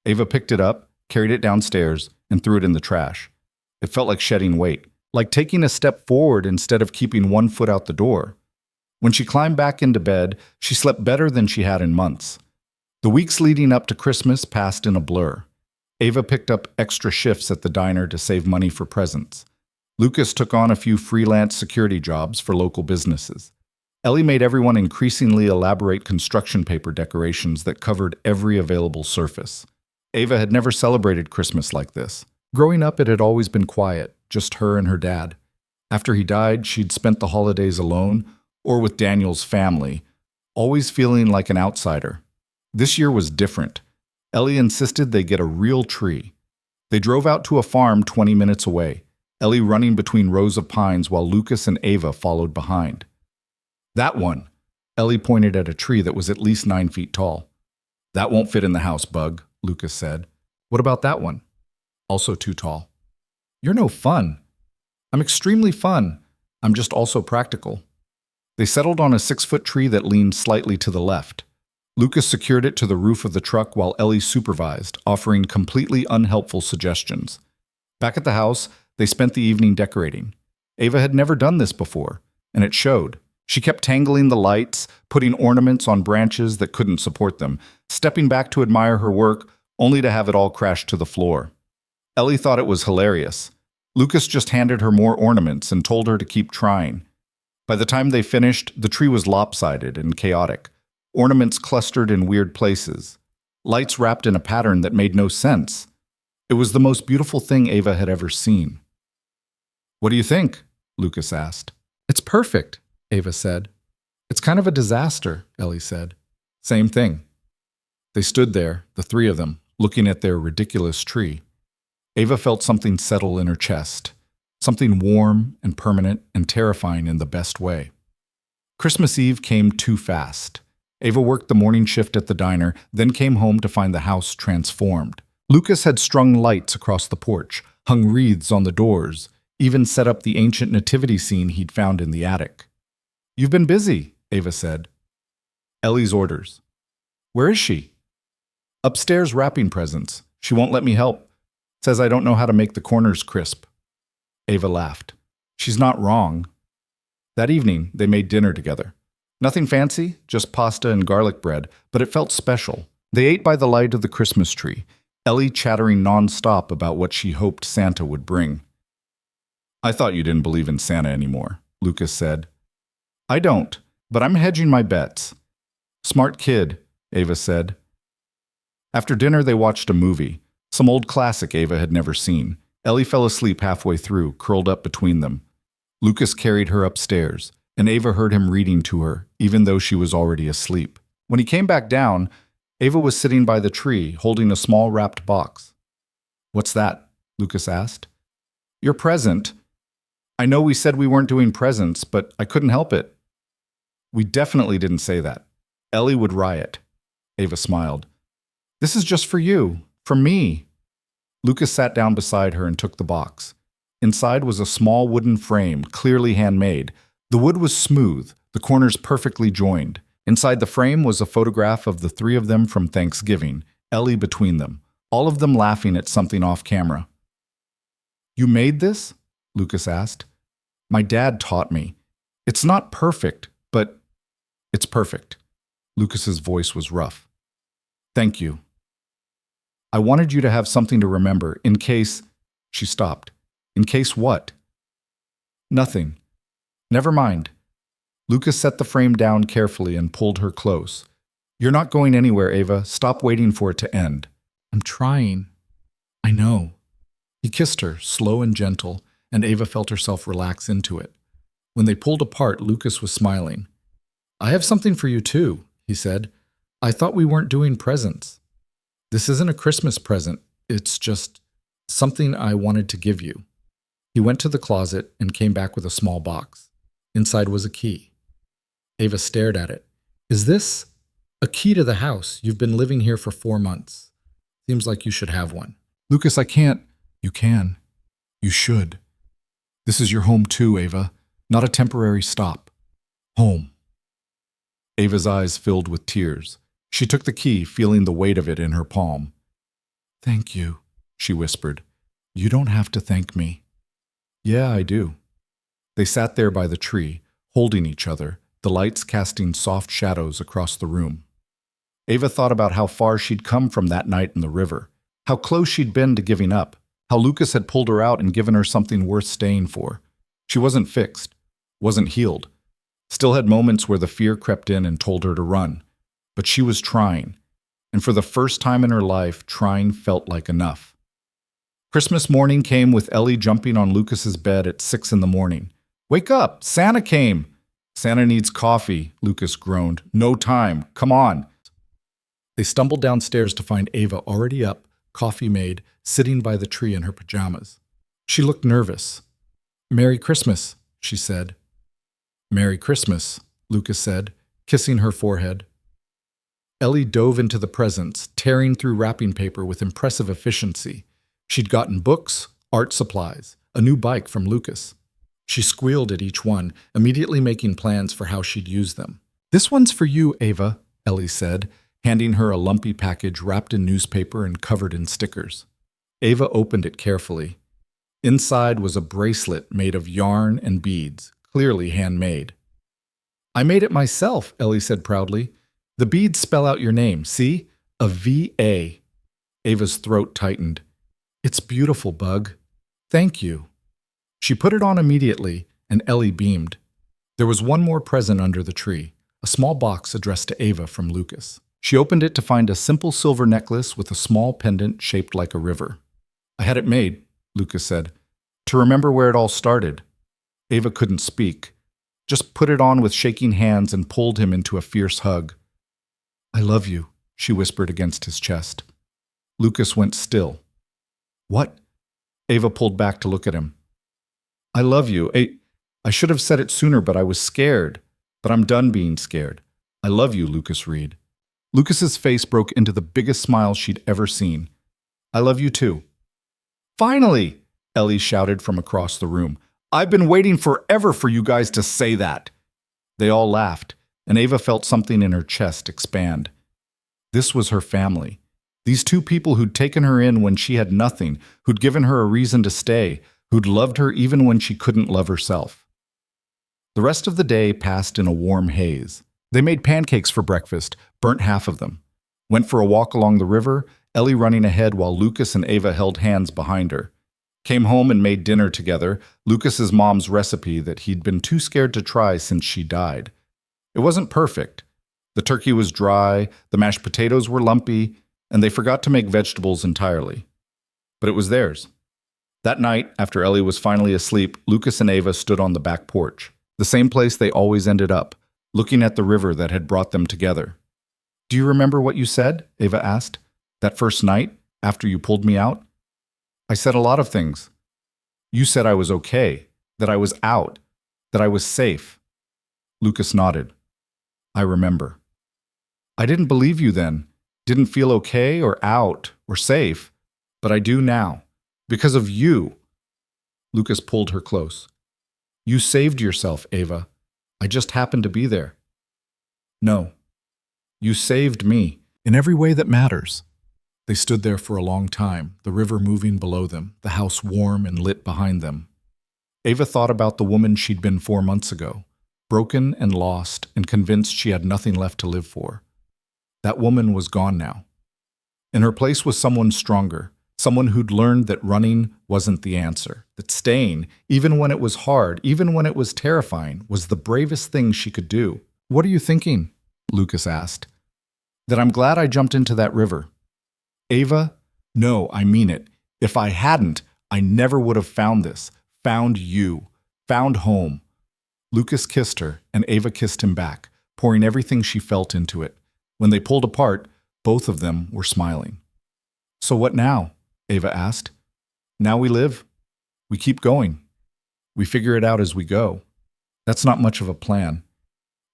Ava picked it up, carried it downstairs, and threw it in the trash. It felt like shedding weight, like taking a step forward instead of keeping one foot out the door. When she climbed back into bed, she slept better than she had in months. The weeks leading up to Christmas passed in a blur. Ava picked up extra shifts at the diner to save money for presents. Lucas took on a few freelance security jobs for local businesses. Ellie made everyone increasingly elaborate construction paper decorations that covered every available surface. Ava had never celebrated Christmas like this. Growing up, it had always been quiet, just her and her dad. After he died, she'd spent the holidays alone, or with Daniel's family, always feeling like an outsider. This year was different. Ellie insisted they get a real tree. They drove out to a farm 20 minutes away. Ellie running between rows of pines while Lucas and Ava followed behind. That one. Ellie pointed at a tree that was at least 9 feet tall. That won't fit in the house, Bug, Lucas said. What about that one? Also too tall. You're no fun. I'm extremely fun. I'm just also practical. They settled on a 6-foot tree that leaned slightly to the left. Lucas secured it to the roof of the truck while Ellie supervised, offering completely unhelpful suggestions. Back at the house, they spent the evening decorating. Ava had never done this before, and it showed. She kept tangling the lights, putting ornaments on branches that couldn't support them, stepping back to admire her work, only to have it all crash to the floor. Ellie thought it was hilarious. Lucas just handed her more ornaments and told her to keep trying. By the time they finished, the tree was lopsided and chaotic. Ornaments clustered in weird places. Lights wrapped in a pattern that made no sense. It was the most beautiful thing Ava had ever seen. What do you think? Lucas asked. It's perfect, Ava said. It's kind of a disaster, Ellie said. Same thing. They stood there, the three of them, looking at their ridiculous tree. Ava felt something settle in her chest, something warm and permanent and terrifying in the best way. Christmas Eve came too fast. Ava worked the morning shift at the diner, then came home to find the house transformed. Lucas had strung lights across the porch, hung wreaths on the doors, even set up the ancient nativity scene he'd found in the attic. You've been busy, Ava said. Ellie's orders. Where is she? Upstairs wrapping presents. She won't let me help. Says I don't know how to make the corners crisp. Ava laughed. She's not wrong. That evening, they made dinner together. Nothing fancy, just pasta and garlic bread, but it felt special. They ate by the light of the Christmas tree, Ellie chattering nonstop about what she hoped Santa would bring. I thought you didn't believe in Santa anymore, Lucas said. I don't, but I'm hedging my bets. Smart kid, Ava said. After dinner, they watched a movie, some old classic Ava had never seen. Ellie fell asleep halfway through, curled up between them. Lucas carried her upstairs, and Ava heard him reading to her, even though she was already asleep. When he came back down, Ava was sitting by the tree, holding a small wrapped box. What's that? Lucas asked. Your present. I know we said we weren't doing presents, but I couldn't help it. We definitely didn't say that. Ellie would riot. Ava smiled. This is just for you, for me. Lucas sat down beside her and took the box. Inside was a small wooden frame, clearly handmade. The wood was smooth, the corners perfectly joined. Inside the frame was a photograph of the three of them from Thanksgiving, Ellie between them, all of them laughing at something off camera. You made this? Lucas asked. My dad taught me. It's not perfect, but it's perfect. Lucas's voice was rough. Thank you. I wanted you to have something to remember, in case... She stopped. In case what? Nothing. Never mind. Lucas set the frame down carefully and pulled her close. You're not going anywhere, Ava. Stop waiting for it to end. I'm trying. I know. He kissed her, slow and gentle, and Ava felt herself relax into it. When they pulled apart, Lucas was smiling. I have something for you too, he said. I thought we weren't doing presents. This isn't a Christmas present. It's just something I wanted to give you. He went to the closet and came back with a small box. Inside was a key. Ava stared at it. Is this a key to the house? You've been living here for 4 months. Seems like you should have one. Lucas, I can't. You can. You should. This is your home too, Ava. Not a temporary stop. Home. Ava's eyes filled with tears. She took the key, feeling the weight of it in her palm. Thank you, she whispered. You don't have to thank me. Yeah, I do. They sat there by the tree, holding each other, the lights casting soft shadows across the room. Ava thought about how far she'd come from that night in the river, how close she'd been to giving up, how Lucas had pulled her out and given her something worth staying for. She wasn't fixed, wasn't healed, still had moments where the fear crept in and told her to run. But she was trying, and for the first time in her life, trying felt like enough. Christmas morning came with Ellie jumping on Lucas's bed at 6 a.m. Wake up! Santa came! Santa needs coffee, Lucas groaned. No time. Come on. They stumbled downstairs to find Ava already up, coffee made, sitting by the tree in her pajamas. She looked nervous. Merry Christmas, she said. Merry Christmas, Lucas said, kissing her forehead. Ellie dove into the presents, tearing through wrapping paper with impressive efficiency. She'd gotten books, art supplies, a new bike from Lucas. She squealed at each one, immediately making plans for how she'd use them. "This one's for you, Ava," Ellie said, handing her a lumpy package wrapped in newspaper and covered in stickers. Ava opened it carefully. Inside was a bracelet made of yarn and beads, clearly handmade. "I made it myself," Ellie said proudly. "The beads spell out your name, see? A V-A." Ava's throat tightened. "It's beautiful, Bug. Thank you." She put it on immediately, and Ellie beamed. There was one more present under the tree, a small box addressed to Ava from Lucas. She opened it to find a simple silver necklace with a small pendant shaped like a river. "I had it made," Lucas said, "to remember where it all started." Ava couldn't speak, just put it on with shaking hands and pulled him into a fierce hug. "I love you," she whispered against his chest. Lucas went still. "What?" Ava pulled back to look at him. "I love you. I should have said it sooner, but I was scared. But I'm done being scared. I love you, Lucas Reed." Lucas's face broke into the biggest smile she'd ever seen. "I love you too." "Finally!" Ellie shouted from across the room. "I've been waiting forever for you guys to say that." They all laughed, and Ava felt something in her chest expand. This was her family. These two people who'd taken her in when she had nothing, who'd given her a reason to stay, who'd loved her even when she couldn't love herself. The rest of the day passed in a warm haze. They made pancakes for breakfast, burnt half of them. Went for a walk along the river, Ellie running ahead while Lucas and Ava held hands behind her. Came home and made dinner together, Lucas's mom's recipe that he'd been too scared to try since she died. It wasn't perfect. The turkey was dry, the mashed potatoes were lumpy, and they forgot to make vegetables entirely. But it was theirs. That night, after Ellie was finally asleep, Lucas and Ava stood on the back porch, the same place they always ended up, looking at the river that had brought them together. "Do you remember what you said?" Ava asked. "That first night, after you pulled me out?" "I said a lot of things. You said I was okay, that I was out, that I was safe." Lucas nodded. "I remember." "I didn't believe you then, didn't feel okay or out or safe, but I do now. Because of you." Lucas pulled her close. "You saved yourself, Ava. I just happened to be there." "No. You saved me, in every way that matters." They stood there for a long time, the river moving below them, the house warm and lit behind them. Ava thought about the woman she'd been 4 months ago, broken and lost and convinced she had nothing left to live for. That woman was gone now. In her place was someone stronger, someone who'd learned that running wasn't the answer, that staying, even when it was hard, even when it was terrifying, was the bravest thing she could do. "What are you thinking?" Lucas asked. "That I'm glad I jumped into that river." "Ava, no, I mean it. If I hadn't, I never would have found this, found you, found home." Lucas kissed her, and Ava kissed him back, pouring everything she felt into it. When they pulled apart, both of them were smiling. "So what now?" Ava asked. "Now we live. We keep going. We figure it out as we go. That's not much of a plan."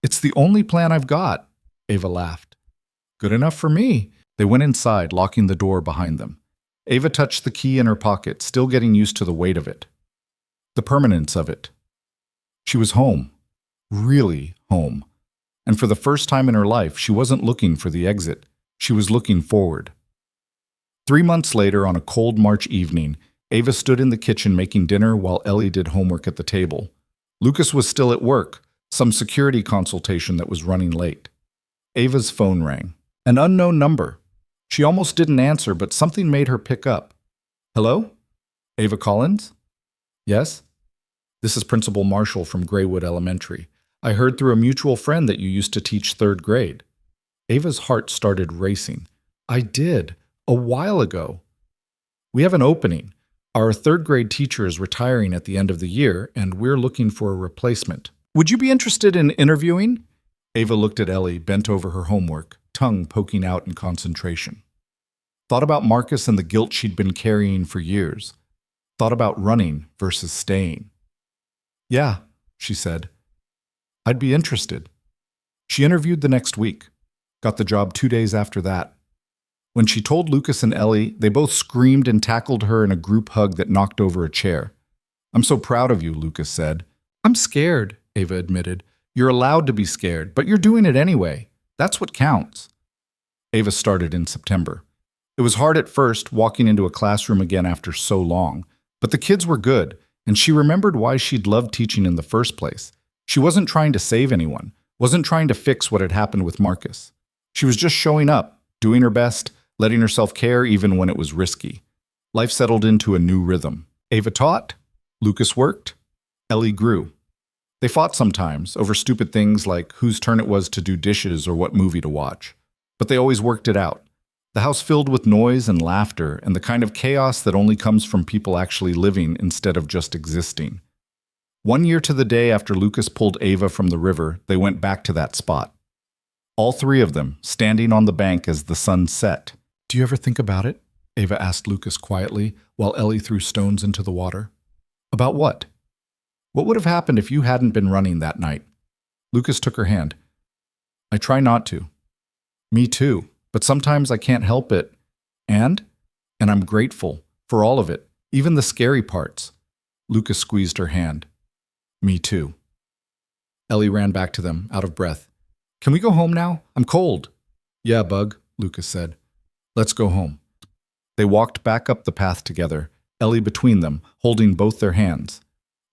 "It's the only plan I've got," Ava laughed. "Good enough for me." They went inside, locking the door behind them. Ava touched the key in her pocket, still getting used to the weight of it. The permanence of it. She was home. Really home. And for the first time in her life, she wasn't looking for the exit. She was looking forward. 3 months later, on a cold March evening, Ava stood in the kitchen making dinner while Ellie did homework at the table. Lucas was still at work, some security consultation that was running late. Ava's phone rang. An unknown number. She almost didn't answer, but something made her pick up. "Hello? Ava Collins?" "Yes?" "This is Principal Marshall from Graywood Elementary. I heard through a mutual friend that you used to teach 3rd grade." Ava's heart started racing. "I did. A while ago. We have an opening. Our 3rd grade teacher is retiring at the end of the year, and we're looking for a replacement. Would you be interested in interviewing?" Ava looked at Ellie, bent over her homework, tongue poking out in concentration. Thought about Marcus and the guilt she'd been carrying for years. Thought about running versus staying. Yeah, she said. I'd be interested. She interviewed the next week. Got the job 2 days after that. When she told Lucas and Ellie, they both screamed and tackled her in a group hug that knocked over a chair. I'm so proud of you, Lucas said. I'm scared, Ava admitted. You're allowed to be scared, but you're doing it anyway. That's what counts. Ava started in September. It was hard at first, walking into a classroom again after so long, but the kids were good, and she remembered why she'd loved teaching in the first place. She wasn't trying to save anyone, wasn't trying to fix what had happened with Marcus. She was just showing up, doing her best, letting herself care even when it was risky. Life settled into a new rhythm. Ava taught, Lucas worked, Ellie grew. They fought sometimes over stupid things like whose turn it was to do dishes or what movie to watch. But they always worked it out. The house filled with noise and laughter and the kind of chaos that only comes from people actually living instead of just existing. 1 year to the day after Lucas pulled Ava from the river, they went back to that spot. All three of them, standing on the bank as the sun set. Do you ever think about it? Ava asked Lucas quietly, while Ellie threw stones into the water. About what? What would have happened if you hadn't been running that night? Lucas took her hand. I try not to. Me too, but sometimes I can't help it. And I'm grateful for all of it, even the scary parts. Lucas squeezed her hand. Me too. Ellie ran back to them, out of breath. Can we go home now? I'm cold. Yeah, Bug, Lucas said. Let's go home. They walked back up the path together, Ellie between them, holding both their hands.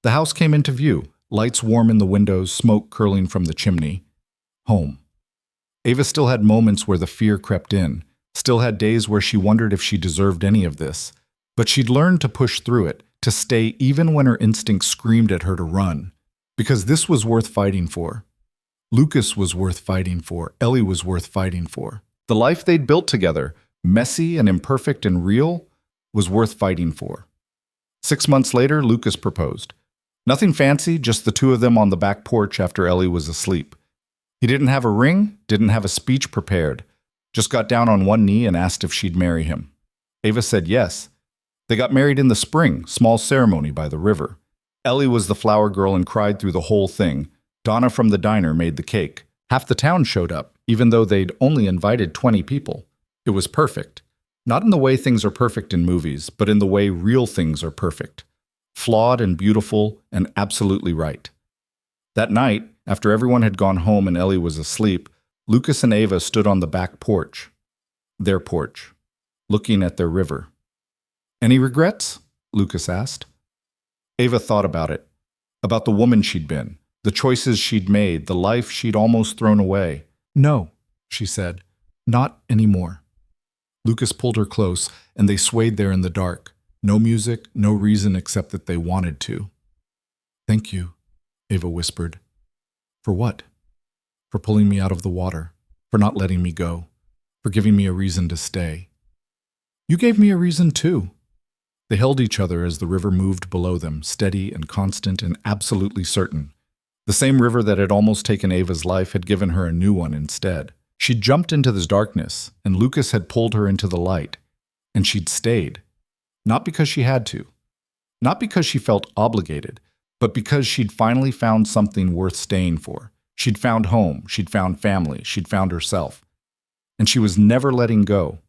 The house came into view, lights warm in the windows, smoke curling from the chimney. Home. Ava still had moments where the fear crept in, still had days where she wondered if she deserved any of this. But she'd learned to push through it, to stay even when her instincts screamed at her to run. Because this was worth fighting for. Lucas was worth fighting for. Ellie was worth fighting for. The life they'd built together, messy and imperfect and real, was worth fighting for. 6 months later, Lucas proposed. Nothing fancy, just the two of them on the back porch after Ellie was asleep. He didn't have a ring, didn't have a speech prepared, just got down on one knee and asked if she'd marry him. Ava said yes. They got married in the spring, small ceremony by the river. Ellie was the flower girl and cried through the whole thing. Donna from the diner made the cake. Half the town showed up, even though they'd only invited 20 people. It was perfect. Not in the way things are perfect in movies, but in the way real things are perfect. Flawed and beautiful and absolutely right. That night, after everyone had gone home and Ellie was asleep, Lucas and Ava stood on the back porch, their porch, looking at their river. Any regrets? Lucas asked. Ava thought about it, about the woman she'd been, the choices she'd made, the life she'd almost thrown away. No, she said, not anymore. Lucas pulled her close, and they swayed there in the dark. No music, no reason except that they wanted to. Thank you, Ava whispered. For what? For pulling me out of the water, for not letting me go, for giving me a reason to stay. You gave me a reason too. They held each other as the river moved below them, steady and constant and absolutely certain. The same river that had almost taken Ava's life had given her a new one instead. She'd jumped into this darkness, and Lucas had pulled her into the light. And she'd stayed. Not because she had to. Not because she felt obligated, but because she'd finally found something worth staying for. She'd found home, she'd found family, she'd found herself. And she was never letting go.